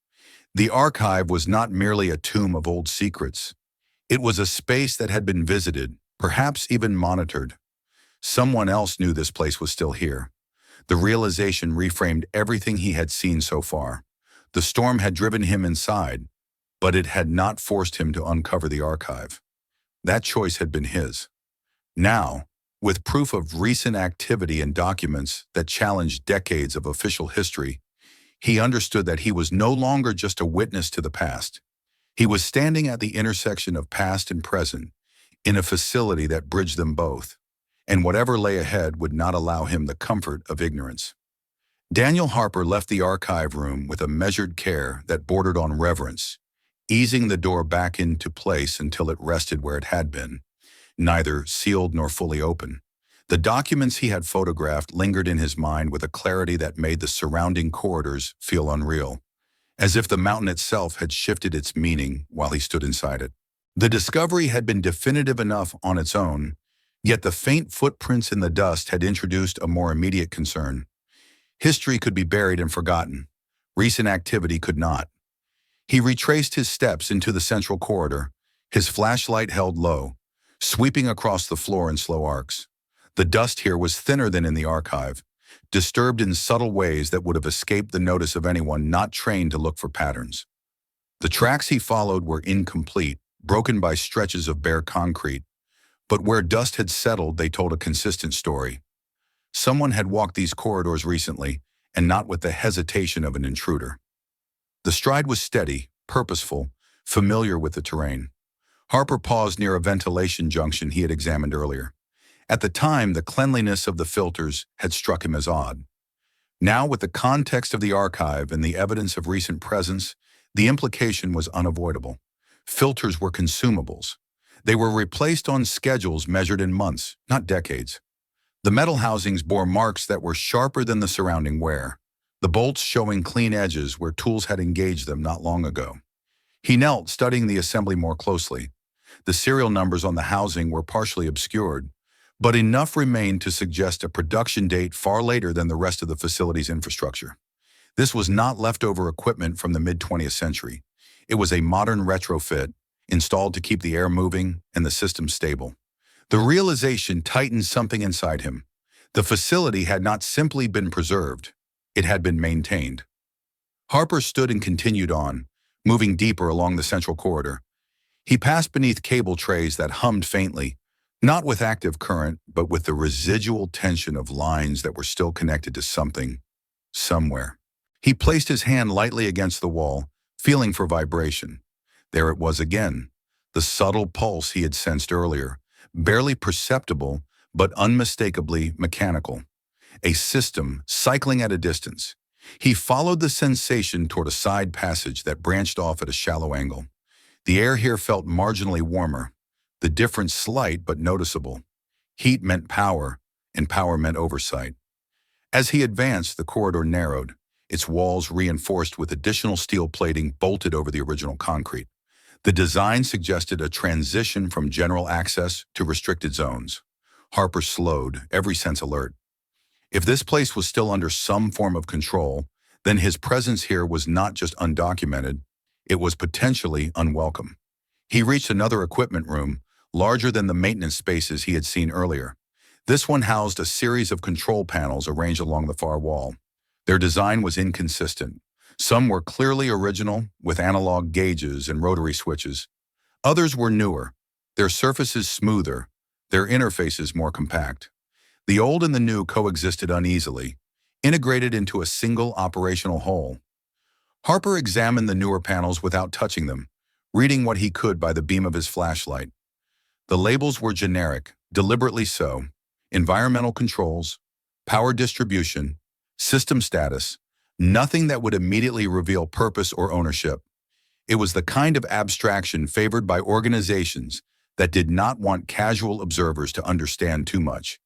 The archive was not merely a tomb of old secrets. It was a space that had been visited, perhaps even monitored. Someone else knew this place was still here. The realization reframed everything he had seen so far. The storm had driven him inside, but it had not forced him to uncover the archive. That choice had been his. Now, with proof of recent activity and documents that challenged decades of official history, he understood that he was no longer just a witness to the past. He was standing at the intersection of past and present, in a facility that bridged them both, and whatever lay ahead would not allow him the comfort of ignorance. Daniel Harper left the archive room with a measured care that bordered on reverence, easing the door back into place until it rested where it had been, neither sealed nor fully open. The documents he had photographed lingered in his mind with a clarity that made the surrounding corridors feel unreal, as if the mountain itself had shifted its meaning while he stood inside it. The discovery had been definitive enough on its own, yet the faint footprints in the dust had introduced a more immediate concern. History could be buried and forgotten. Recent activity could not. He retraced his steps into the central corridor, his flashlight held low, sweeping across the floor in slow arcs. The dust here was thinner than in the archive, disturbed in subtle ways that would have escaped the notice of anyone not trained to look for patterns. The tracks he followed were incomplete, broken by stretches of bare concrete, but where dust had settled, they told a consistent story. Someone had walked these corridors recently, and not with the hesitation of an intruder. The stride was steady, purposeful, familiar with the terrain. Harper paused near a ventilation junction he had examined earlier. At the time, the cleanliness of the filters had struck him as odd. Now, with the context of the archive and the evidence of recent presence, the implication was unavoidable. Filters were consumables. They were replaced on schedules measured in months, not decades. The metal housings bore marks that were sharper than the surrounding wear, the bolts showing clean edges where tools had engaged them not long ago. He knelt, studying the assembly more closely. The serial numbers on the housing were partially obscured, but enough remained to suggest a production date far later than the rest of the facility's infrastructure. This was not leftover equipment from the mid-20th century. It was a modern retrofit, installed to keep the air moving and the system stable. The realization tightened something inside him. The facility had not simply been preserved, it had been maintained. Harper stood and continued on, moving deeper along the central corridor. He passed beneath cable trays that hummed faintly, not with active current, but with the residual tension of lines that were still connected to something, somewhere. He placed his hand lightly against the wall, feeling for vibration. There it was again, the subtle pulse he had sensed earlier, barely perceptible, but unmistakably mechanical. A system cycling at a distance. He followed the sensation toward a side passage that branched off at a shallow angle. The air here felt marginally warmer, the difference slight but noticeable. Heat meant power, and power meant oversight. As he advanced, the corridor narrowed, its walls reinforced with additional steel plating bolted over the original concrete. The design suggested a transition from general access to restricted zones. Harper slowed, every sense alert. If this place was still under some form of control, then his presence here was not just undocumented, it was potentially unwelcome. He reached another equipment room, larger than the maintenance spaces he had seen earlier. This one housed a series of control panels arranged along the far wall. Their design was inconsistent. Some were clearly original, with analog gauges and rotary switches. Others were newer, their surfaces smoother, their interfaces more compact. The old and the new coexisted uneasily, integrated into a single operational whole. Harper examined the newer panels without touching them, reading what he could by the beam of his flashlight. The labels were generic, deliberately so: environmental controls, power distribution, system status, nothing that would immediately reveal purpose or ownership. It was the kind of abstraction favored by organizations that did not want casual observers to understand too much.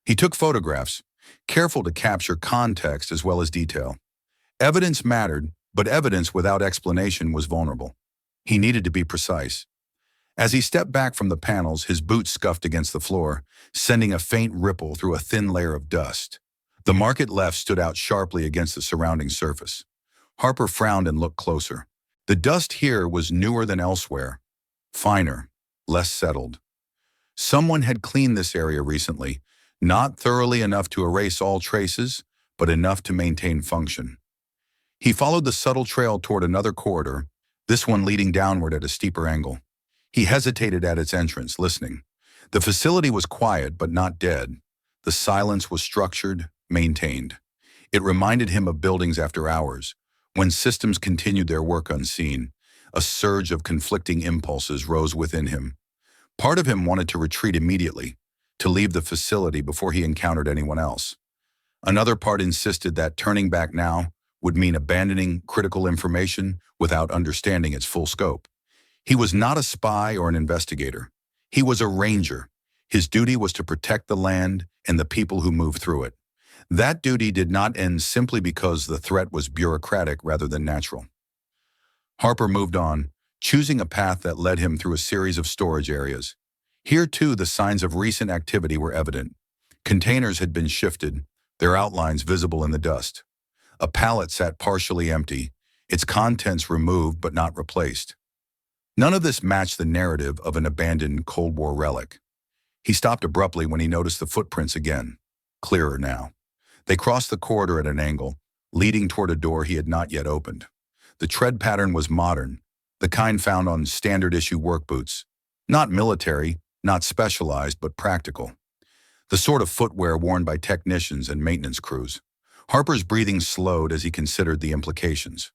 He took photographs, careful to capture context as well as detail. Evidence mattered, but evidence without explanation was vulnerable. He needed to be precise. As he stepped back from the panels, his boots scuffed against the floor, sending a faint ripple through a thin layer of dust. The market left stood out sharply against the surrounding surface. Harper frowned and looked closer. The dust here was newer than elsewhere, finer, less settled. Someone had cleaned this area recently, not thoroughly enough to erase all traces, but enough to maintain function. He followed the subtle trail toward another corridor, this one leading downward at a steeper angle. He hesitated at its entrance, listening. The facility was quiet, but not dead. The silence was structured, maintained. It reminded him of buildings after hours, when systems continued their work unseen. A surge of conflicting impulses rose within him. Part of him wanted to retreat immediately, to leave the facility before he encountered anyone else. Another part insisted that turning back now would mean abandoning critical information without understanding its full scope. He was not a spy or an investigator. He was a ranger. His duty was to protect the land and the people who moved through it. That duty did not end simply because the threat was bureaucratic rather than natural. Harper moved on, choosing a path that led him through a series of storage areas. Here, too, the signs of recent activity were evident. Containers had been shifted, their outlines visible in the dust. A pallet sat partially empty, its contents removed but not replaced. None of this matched the narrative of an abandoned Cold War relic. He stopped abruptly when he noticed the footprints again, clearer now. They crossed the corridor at an angle, leading toward a door he had not yet opened. The tread pattern was modern, the kind found on standard-issue work boots. Not military, not specialized, but practical. The sort of footwear worn by technicians and maintenance crews. Harper's breathing slowed as he considered the implications.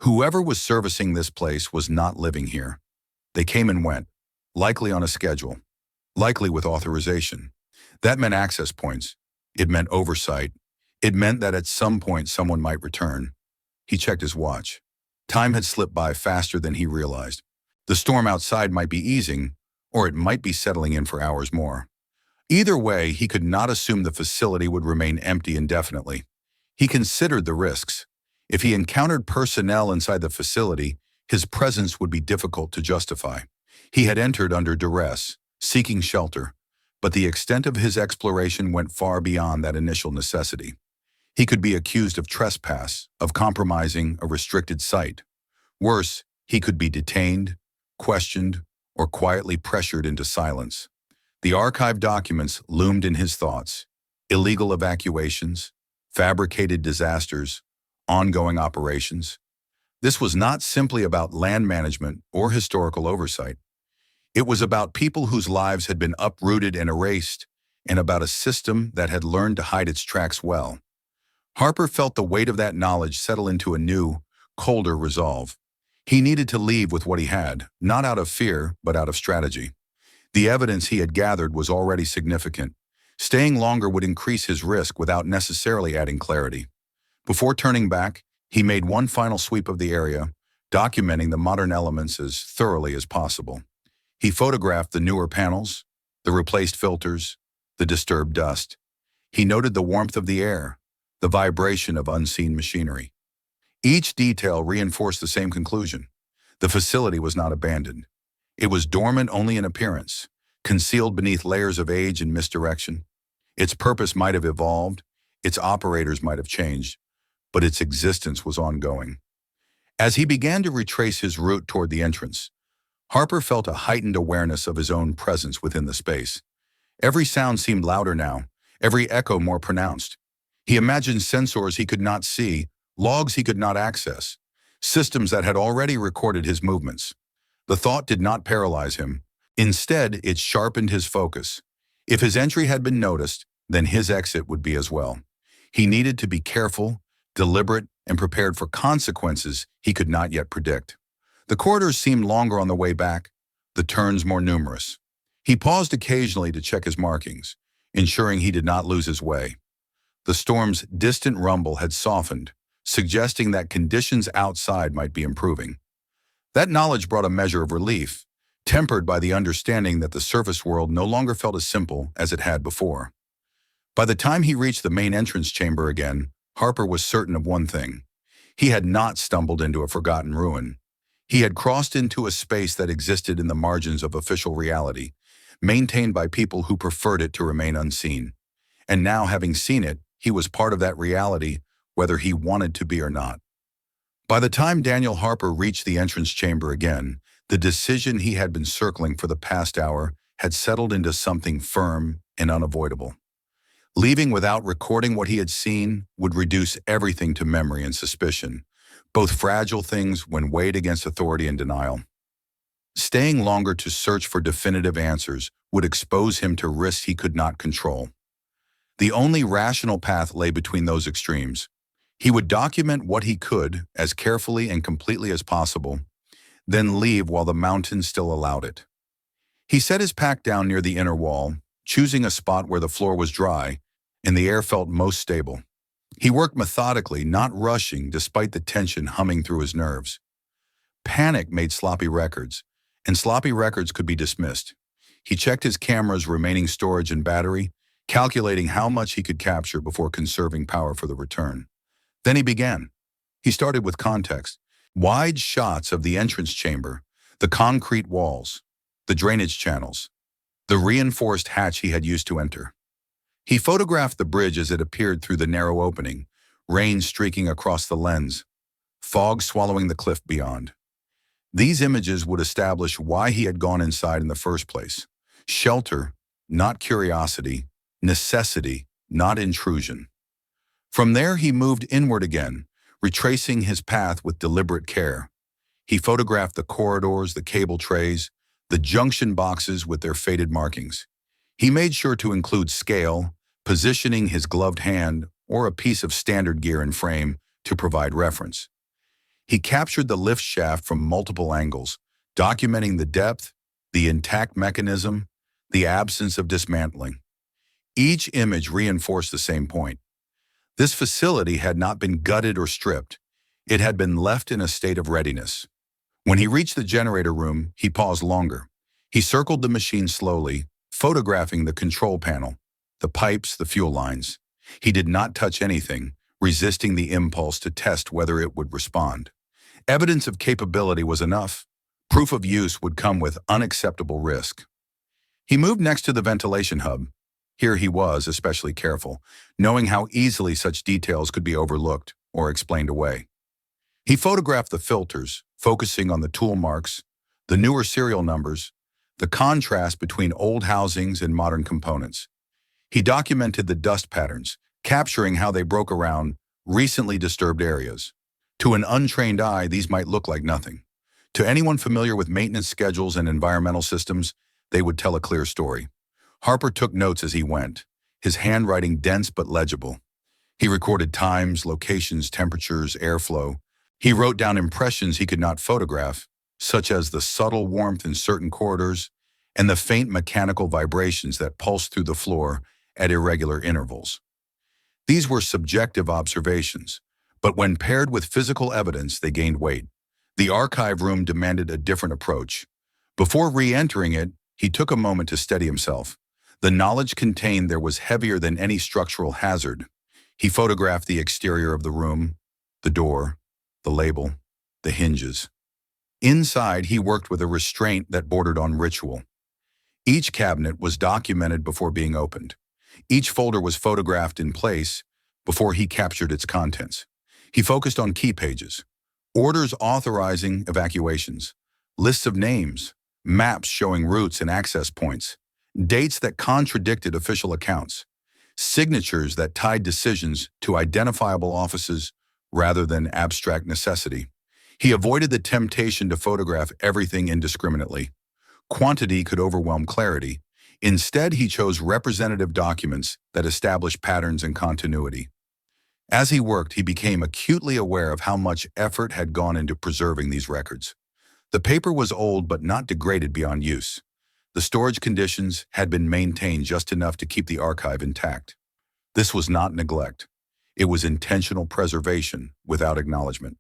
Whoever was servicing this place was not living here. They came and went, likely on a schedule, likely with authorization. That meant access points. It meant oversight. It meant that at some point someone might return. He checked his watch. Time had slipped by faster than he realized. The storm outside might be easing, or it might be settling in for hours more. Either way, he could not assume the facility would remain empty indefinitely. He considered the risks. If he encountered personnel inside the facility, his presence would be difficult to justify. He had entered under duress, seeking shelter, but the extent of his exploration went far beyond that initial necessity. He could be accused of trespass, of compromising a restricted site. Worse, he could be detained, questioned, or quietly pressured into silence. The archived documents loomed in his thoughts: illegal evacuations, fabricated disasters, ongoing operations. This was not simply about land management or historical oversight. It was about people whose lives had been uprooted and erased, and about a system that had learned to hide its tracks well. Harper felt the weight of that knowledge settle into a new, colder resolve. He needed to leave with what he had, not out of fear, but out of strategy. The evidence he had gathered was already significant. Staying longer would increase his risk without necessarily adding clarity. Before turning back, he made one final sweep of the area, documenting the modern elements as thoroughly as possible. He photographed the newer panels, the replaced filters, the disturbed dust. He noted the warmth of the air, the vibration of unseen machinery. Each detail reinforced the same conclusion. The facility was not abandoned. It was dormant only in appearance, concealed beneath layers of age and misdirection. Its purpose might have evolved, its operators might have changed, but its existence was ongoing. As he began to retrace his route toward the entrance, Harper felt a heightened awareness of his own presence within the space. Every sound seemed louder now, every echo more pronounced. He imagined sensors he could not see, logs he could not access, systems that had already recorded his movements. The thought did not paralyze him. Instead, it sharpened his focus. If his entry had been noticed, then his exit would be as well. He needed to be careful, deliberate, and prepared for consequences he could not yet predict. The corridors seemed longer on the way back, the turns more numerous. He paused occasionally to check his markings, ensuring he did not lose his way. The storm's distant rumble had softened, suggesting that conditions outside might be improving. That knowledge brought a measure of relief, tempered by the understanding that the surface world no longer felt as simple as it had before. By the time he reached the main entrance chamber again, Harper was certain of one thing. He had not stumbled into a forgotten ruin. He had crossed into a space that existed in the margins of official reality, maintained by people who preferred it to remain unseen. And now, having seen it, he was part of that reality, whether he wanted to be or not. By the time Daniel Harper reached the entrance chamber again, the decision he had been circling for the past hour had settled into something firm and unavoidable. Leaving without recording what he had seen would reduce everything to memory and suspicion, both fragile things when weighed against authority and denial. Staying longer to search for definitive answers would expose him to risks he could not control. The only rational path lay between those extremes. He would document what he could as carefully and completely as possible, then leave while the mountain still allowed it. He set his pack down near the inner wall, choosing a spot where the floor was dry and the air felt most stable. He worked methodically, not rushing despite the tension humming through his nerves. Panic made sloppy records, and sloppy records could be dismissed. He checked his camera's remaining storage and battery, calculating how much he could capture before conserving power for the return. Then he began. He started with context. Wide shots of the entrance chamber, the concrete walls, the drainage channels, the reinforced hatch he had used to enter. He photographed the bridge as it appeared through the narrow opening, rain streaking across the lens, fog swallowing the cliff beyond. These images would establish why he had gone inside in the first place. Shelter, not curiosity. Necessity, not intrusion. From there, he moved inward again, retracing his path with deliberate care. He photographed the corridors, the cable trays, the junction boxes with their faded markings. He made sure to include scale, positioning his gloved hand or a piece of standard gear and frame to provide reference. He captured the lift shaft from multiple angles, documenting the depth, the intact mechanism, the absence of dismantling. Each image reinforced the same point. This facility had not been gutted or stripped. It had been left in a state of readiness. When he reached the generator room, he paused longer. He circled the machine slowly, photographing the control panel, the pipes, the fuel lines. He did not touch anything, resisting the impulse to test whether it would respond. Evidence of capability was enough. Proof of use would come with unacceptable risk. He moved next to the ventilation hub. Here he was especially careful, knowing how easily such details could be overlooked or explained away. He photographed the filters, focusing on the tool marks, the newer serial numbers, the contrast between old housings and modern components. He documented the dust patterns, capturing how they broke around recently disturbed areas. To an untrained eye, these might look like nothing. To anyone familiar with maintenance schedules and environmental systems, they would tell a clear story. Harper took notes as he went, his handwriting dense but legible. He recorded times, locations, temperatures, airflow. He wrote down impressions he could not photograph, such as the subtle warmth in certain corridors and the faint mechanical vibrations that pulsed through the floor at irregular intervals. These were subjective observations, but when paired with physical evidence, they gained weight. The archive room demanded a different approach. Before re-entering it, he took a moment to steady himself. The knowledge contained there was heavier than any structural hazard. He photographed the exterior of the room, the door, the label, the hinges. Inside, he worked with a restraint that bordered on ritual. Each cabinet was documented before being opened. Each folder was photographed in place before he captured its contents. He focused on key pages, orders authorizing evacuations, lists of names, maps showing routes and access points, dates that contradicted official accounts, signatures that tied decisions to identifiable offices rather than abstract necessity. He avoided the temptation to photograph everything indiscriminately. Quantity could overwhelm clarity. Instead, he chose representative documents that established patterns and continuity. As he worked, he became acutely aware of how much effort had gone into preserving these records. The paper was old but not degraded beyond use. The storage conditions had been maintained just enough to keep the archive intact. This was not neglect. It was intentional preservation without acknowledgement.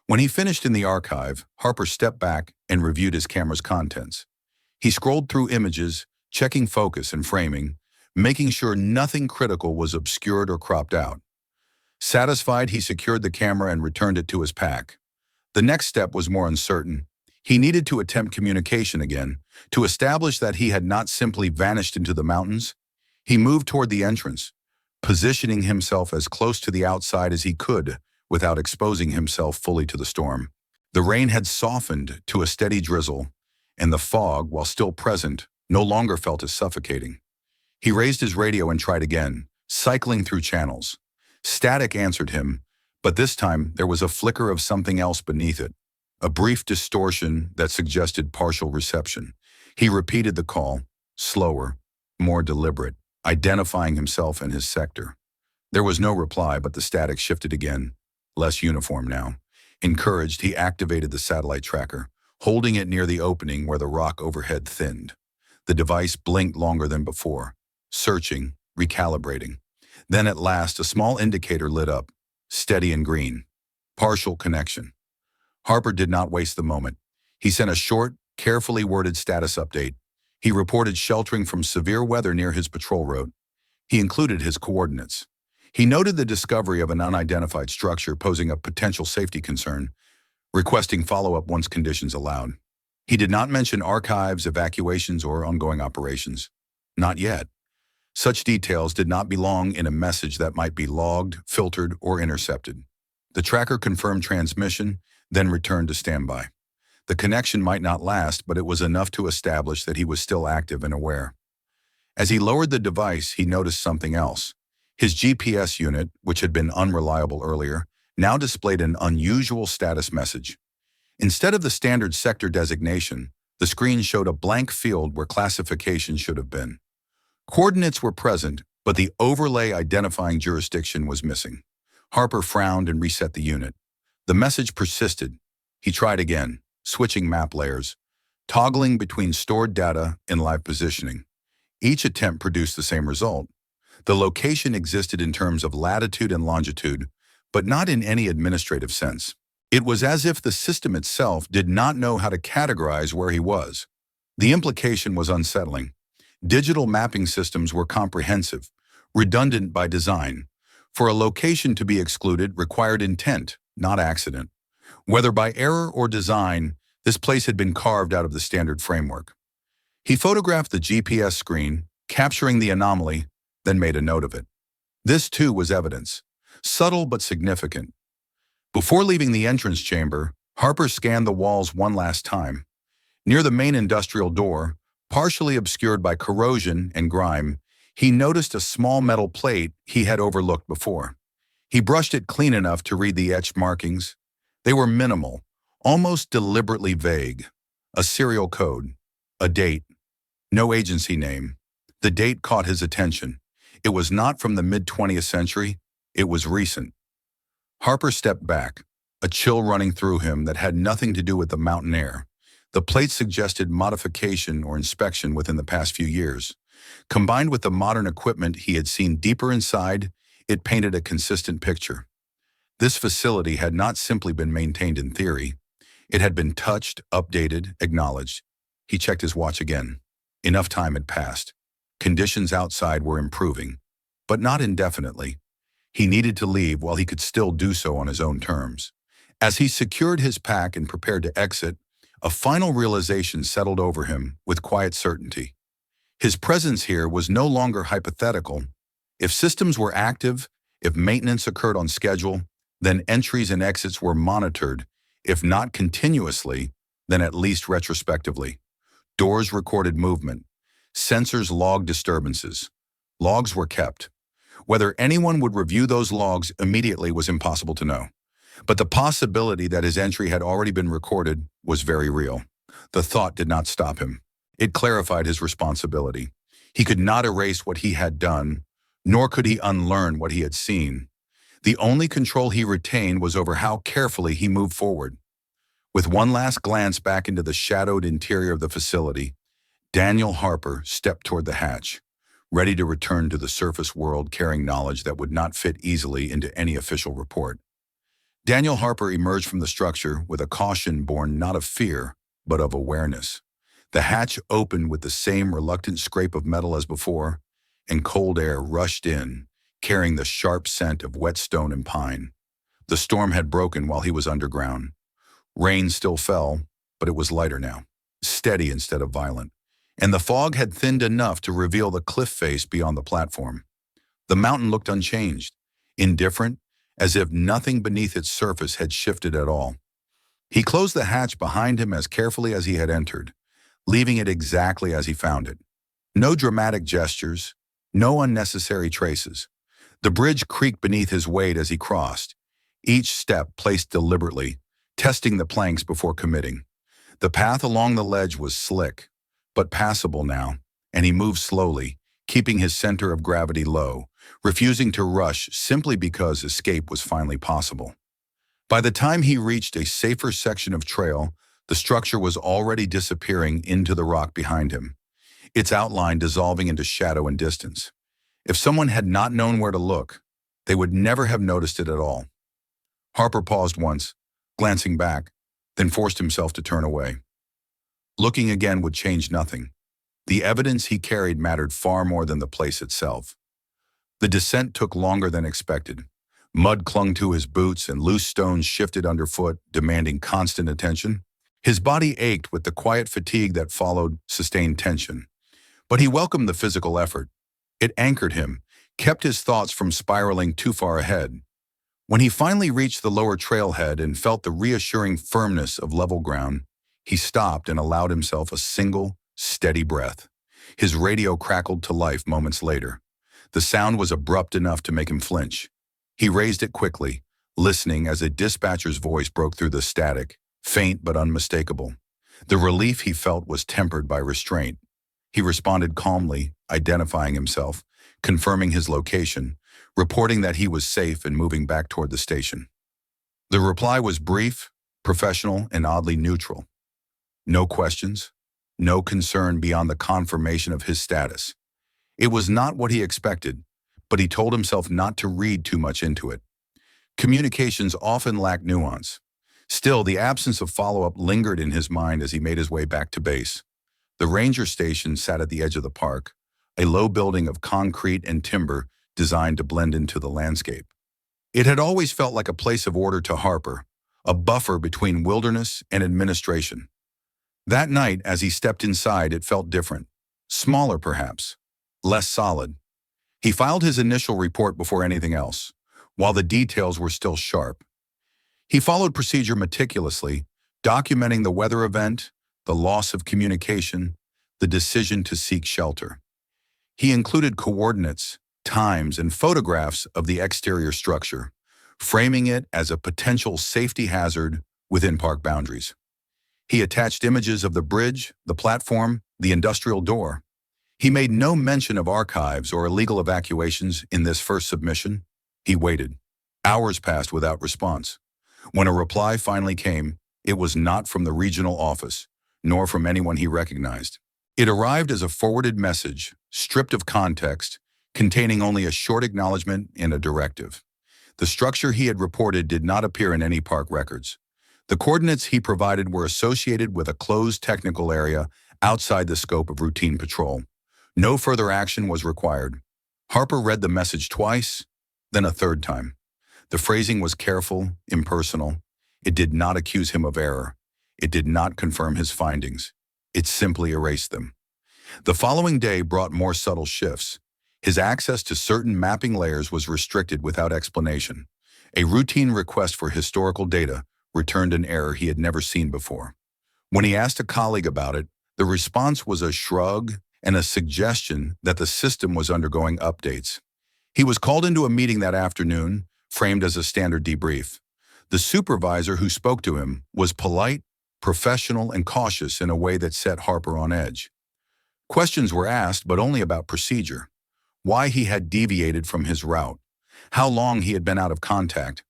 When he finished in the archive, Harper stepped back and reviewed his camera's contents. He scrolled through images, checking focus and framing, making sure nothing critical was obscured or cropped out. Satisfied, he secured the camera and returned it to his pack. The next step was more uncertain. He needed to attempt communication again, to establish that he had not simply vanished into the mountains. He moved toward the entrance, positioning himself as close to the outside as he could without exposing himself fully to the storm. The rain had softened to a steady drizzle, and the fog, while still present, no longer felt as suffocating. He raised his radio and tried again, cycling through channels. Static answered him, but this time there was a flicker of something else beneath it, a brief distortion that suggested partial reception. He repeated the call, slower, more deliberate, identifying himself and his sector. There was no reply, but the static shifted again, less uniform now. Encouraged, he activated the satellite tracker, holding it near the opening where the rock overhead thinned. The device blinked longer than before, searching, recalibrating. Then at last, a small indicator lit up, steady and green. Partial connection. Harper did not waste the moment. He sent a short, carefully worded status update. He reported sheltering from severe weather near his patrol route. He included his coordinates. He noted the discovery of an unidentified structure posing a potential safety concern, requesting follow-up once conditions allowed. He did not mention archives, evacuations, or ongoing operations. Not yet. Such details did not belong in a message that might be logged, filtered, or intercepted. The tracker confirmed transmission, then returned to standby. The connection might not last, but it was enough to establish that he was still active and aware. As he lowered the device, he noticed something else. His GPS unit, which had been unreliable earlier, now displayed an unusual status message. Instead of the standard sector designation, the screen showed a blank field where classification should have been. Coordinates were present, but the overlay identifying jurisdiction was missing. Harper frowned and reset the unit. The message persisted. He tried again, switching map layers, toggling between stored data and live positioning. Each attempt produced the same result. The location existed in terms of latitude and longitude, but not in any administrative sense. It was as if the system itself did not know how to categorize where he was. The implication was unsettling. Digital mapping systems were comprehensive, redundant by design. For a location to be excluded required intent, not accident. Whether by error or design, this place had been carved out of the standard framework. He photographed the GPS screen, capturing the anomaly, then made a note of it. This too was evidence, subtle but significant. Before leaving the entrance chamber, Harper scanned the walls one last time. Near the main industrial door, partially obscured by corrosion and grime, he noticed a small metal plate he had overlooked before. He brushed it clean enough to read the etched markings. They were minimal, almost deliberately vague. A serial code, a date, no agency name. The date caught his attention. It was not from the mid-20th century, it was recent. Harper stepped back, a chill running through him that had nothing to do with the mountain air. The plate suggested modification or inspection within the past few years. Combined with the modern equipment he had seen deeper inside, it painted a consistent picture. This facility had not simply been maintained in theory. It had been touched, updated, acknowledged. He checked his watch again. Enough time had passed. Conditions outside were improving, but not indefinitely. He needed to leave while he could still do so on his own terms. As he secured his pack and prepared to exit, a final realization settled over him with quiet certainty. His presence here was no longer hypothetical. If systems were active, if maintenance occurred on schedule, then entries and exits were monitored, if not continuously, then at least retrospectively. Doors recorded movement. Sensors logged disturbances. Logs were kept. Whether anyone would review those logs immediately was impossible to know. But the possibility that his entry had already been recorded was very real. The thought did not stop him. It clarified his responsibility. He could not erase what he had done, nor could he unlearn what he had seen. The only control he retained was over how carefully he moved forward. With one last glance back into the shadowed interior of the facility, Daniel Harper stepped toward the hatch, ready to return to the surface world carrying knowledge that would not fit easily into any official report. Daniel Harper emerged from the structure with a caution born not of fear, but of awareness. The hatch opened with the same reluctant scrape of metal as before, and cold air rushed in, carrying the sharp scent of wet stone and pine. The storm had broken while he was underground. Rain still fell, but it was lighter now, steady instead of violent, and the fog had thinned enough to reveal the cliff face beyond the platform. The mountain looked unchanged, indifferent, as if nothing beneath its surface had shifted at all. He closed the hatch behind him as carefully as he had entered, leaving it exactly as he found it. No dramatic gestures, no unnecessary traces. The bridge creaked beneath his weight as he crossed, each step placed deliberately, testing the planks before committing. The path along the ledge was slick, but passable now, and he moved slowly, keeping his center of gravity low, refusing to rush simply because escape was finally possible. By the time he reached a safer section of trail, the structure was already disappearing into the rock behind him, its outline dissolving into shadow and distance. If someone had not known where to look, they would never have noticed it at all. Harper paused once, glancing back, then forced himself to turn away. Looking again would change nothing. The evidence he carried mattered far more than the place itself. The descent took longer than expected. Mud clung to his boots and loose stones shifted underfoot, demanding constant attention. His body ached with the quiet fatigue that followed sustained tension. But he welcomed the physical effort. It anchored him, kept his thoughts from spiraling too far ahead. When he finally reached the lower trailhead and felt the reassuring firmness of level ground, he stopped and allowed himself a single, steady breath. His radio crackled to life moments later. The sound was abrupt enough to make him flinch. He raised it quickly, listening as a dispatcher's voice broke through the static, faint but unmistakable. The relief he felt was tempered by restraint. He responded calmly, identifying himself, confirming his location, reporting that he was safe and moving back toward the station. The reply was brief, professional, and oddly neutral. No questions, no concern beyond the confirmation of his status. It was not what he expected, but he told himself not to read too much into it. Communications often lack nuance. Still, the absence of follow-up lingered in his mind as he made his way back to base. The ranger station sat at the edge of the park, a low building of concrete and timber designed to blend into the landscape. It had always felt like a place of order to Harper, a buffer between wilderness and administration. That night, as he stepped inside, it felt different. Smaller, perhaps. Less solid. He filed his initial report before anything else, while the details were still sharp. He followed procedure meticulously, documenting the weather event, the loss of communication, the decision to seek shelter. He included coordinates, times, and photographs of the exterior structure, framing it as a potential safety hazard within park boundaries. He attached images of the bridge, the platform, the industrial door. He made no mention of archives or illegal evacuations in this first submission. He waited. Hours passed without response. When a reply finally came, it was not from the regional office, nor from anyone he recognized. It arrived as a forwarded message, stripped of context, containing only a short acknowledgement and a directive. The structure he had reported did not appear in any park records. The coordinates he provided were associated with a closed technical area outside the scope of routine patrol. No further action was required. Harper read the message twice, then a third time. The phrasing was careful, impersonal. It did not accuse him of error. It did not confirm his findings. It simply erased them. The following day brought more subtle shifts. His access to certain mapping layers was restricted without explanation. A routine request for historical data returned an error he had never seen before. When he asked a colleague about it, the response was a shrug and a suggestion that the system was undergoing updates. He was called into a meeting that afternoon, framed as a standard debrief. The supervisor who spoke to him was polite, professional, and cautious in a way that set Harper on edge. Questions were asked, but only about procedure. Why he had deviated from his route, how long he had been out of contact,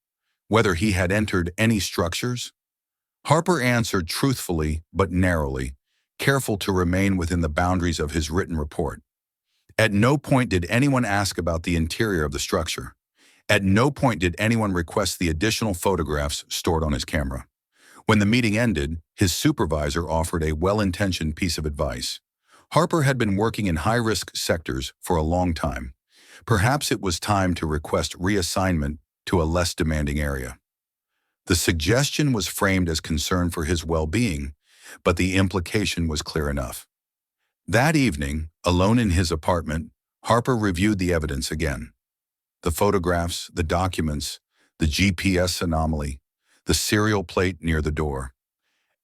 whether he had entered any structures. Harper answered truthfully but narrowly, careful to remain within the boundaries of his written report. At no point did anyone ask about the interior of the structure. At no point did anyone request the additional photographs stored on his camera. When the meeting ended, his supervisor offered a well-intentioned piece of advice. Harper had been working in high-risk sectors for a long time. Perhaps it was time to request reassignment to a less demanding area. The suggestion was framed as concern for his well-being, but the implication was clear enough. That evening, alone in his apartment, Harper reviewed the evidence again. The photographs, the documents, the GPS anomaly, the serial plate near the door.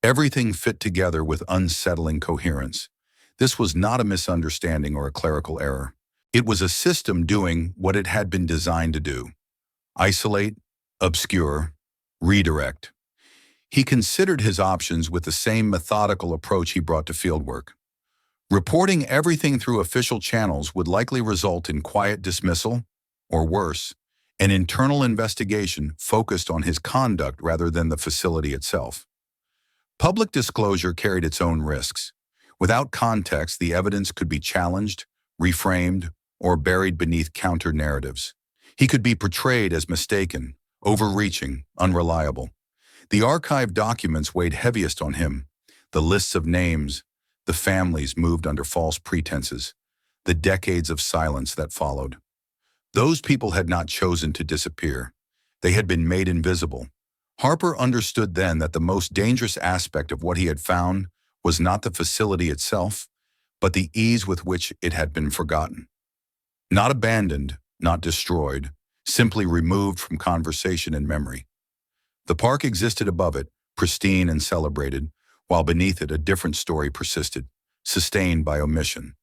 Everything fit together with unsettling coherence. This was not a misunderstanding or a clerical error. It was a system doing what it had been designed to do: isolate, obscure, redirect. He considered his options with the same methodical approach he brought to fieldwork. Reporting everything through official channels would likely result in quiet dismissal, or worse, an internal investigation focused on his conduct rather than the facility itself. Public disclosure carried its own risks. Without context, the evidence could be challenged, reframed, or buried beneath counter-narratives. He could be portrayed as mistaken, overreaching, unreliable. The archived documents weighed heaviest on him: the lists of names, The families moved under false pretenses. The decades of silence that followed. Those people had not chosen to disappear. They had been made invisible. Harper understood then that the most dangerous aspect of what he had found was not the facility itself, but the ease with which it had been forgotten. Not abandoned, not destroyed, simply removed from conversation and memory. The park existed above it, pristine and celebrated, while beneath it a different story persisted, sustained by omission.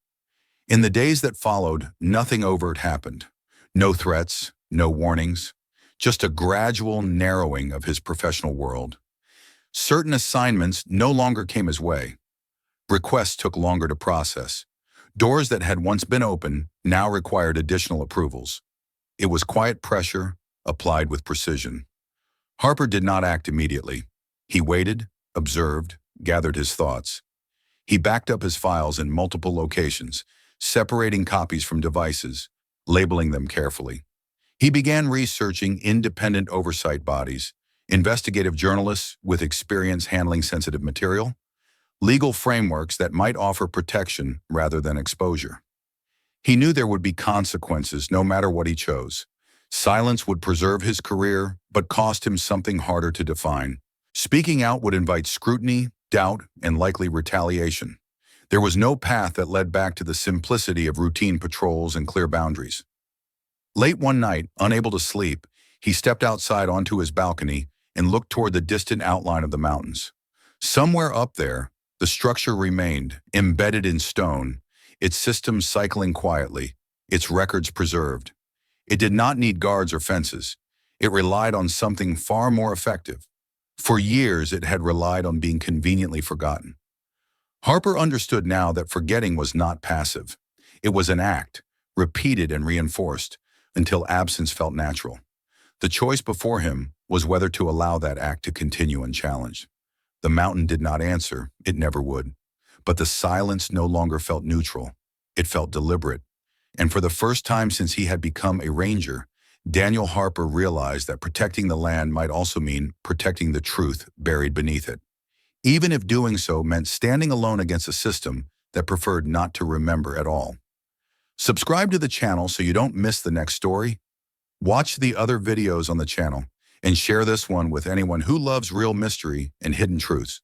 In the days that followed, nothing overt happened. No threats, no warnings, just a gradual narrowing of his professional world. Certain assignments no longer came his way. Requests took longer to process. Doors that had once been open now required additional approvals. It was quiet pressure, applied with precision. Harper did not act immediately. He waited, observed, gathered his thoughts. He backed up his files in multiple locations, separating copies from devices, labeling them carefully. He began researching independent oversight bodies, investigative journalists with experience handling sensitive material, legal frameworks that might offer protection rather than exposure. He knew there would be consequences no matter what he chose. Silence would preserve his career, but cost him something harder to define. Speaking out would invite scrutiny, doubt, and likely retaliation. There was no path that led back to the simplicity of routine patrols and clear boundaries. Late one night, unable to sleep, he stepped outside onto his balcony and looked toward the distant outline of the mountains. Somewhere up there, the structure remained, embedded in stone, its systems cycling quietly, its records preserved. It did not need guards or fences. It relied on something far more effective. For years, it had relied on being conveniently forgotten. Harper understood now that forgetting was not passive. It was an act, repeated and reinforced, until absence felt natural. The choice before him was whether to allow that act to continue unchallenged. The mountain did not answer, it never would. But the silence no longer felt neutral. It felt deliberate. And for the first time since he had become a ranger, Daniel Harper realized that protecting the land might also mean protecting the truth buried beneath it, even if doing so meant standing alone against a system that preferred not to remember at all. Subscribe to the channel so you don't miss the next story. Watch the other videos on the channel and share this one with anyone who loves real mystery and hidden truths.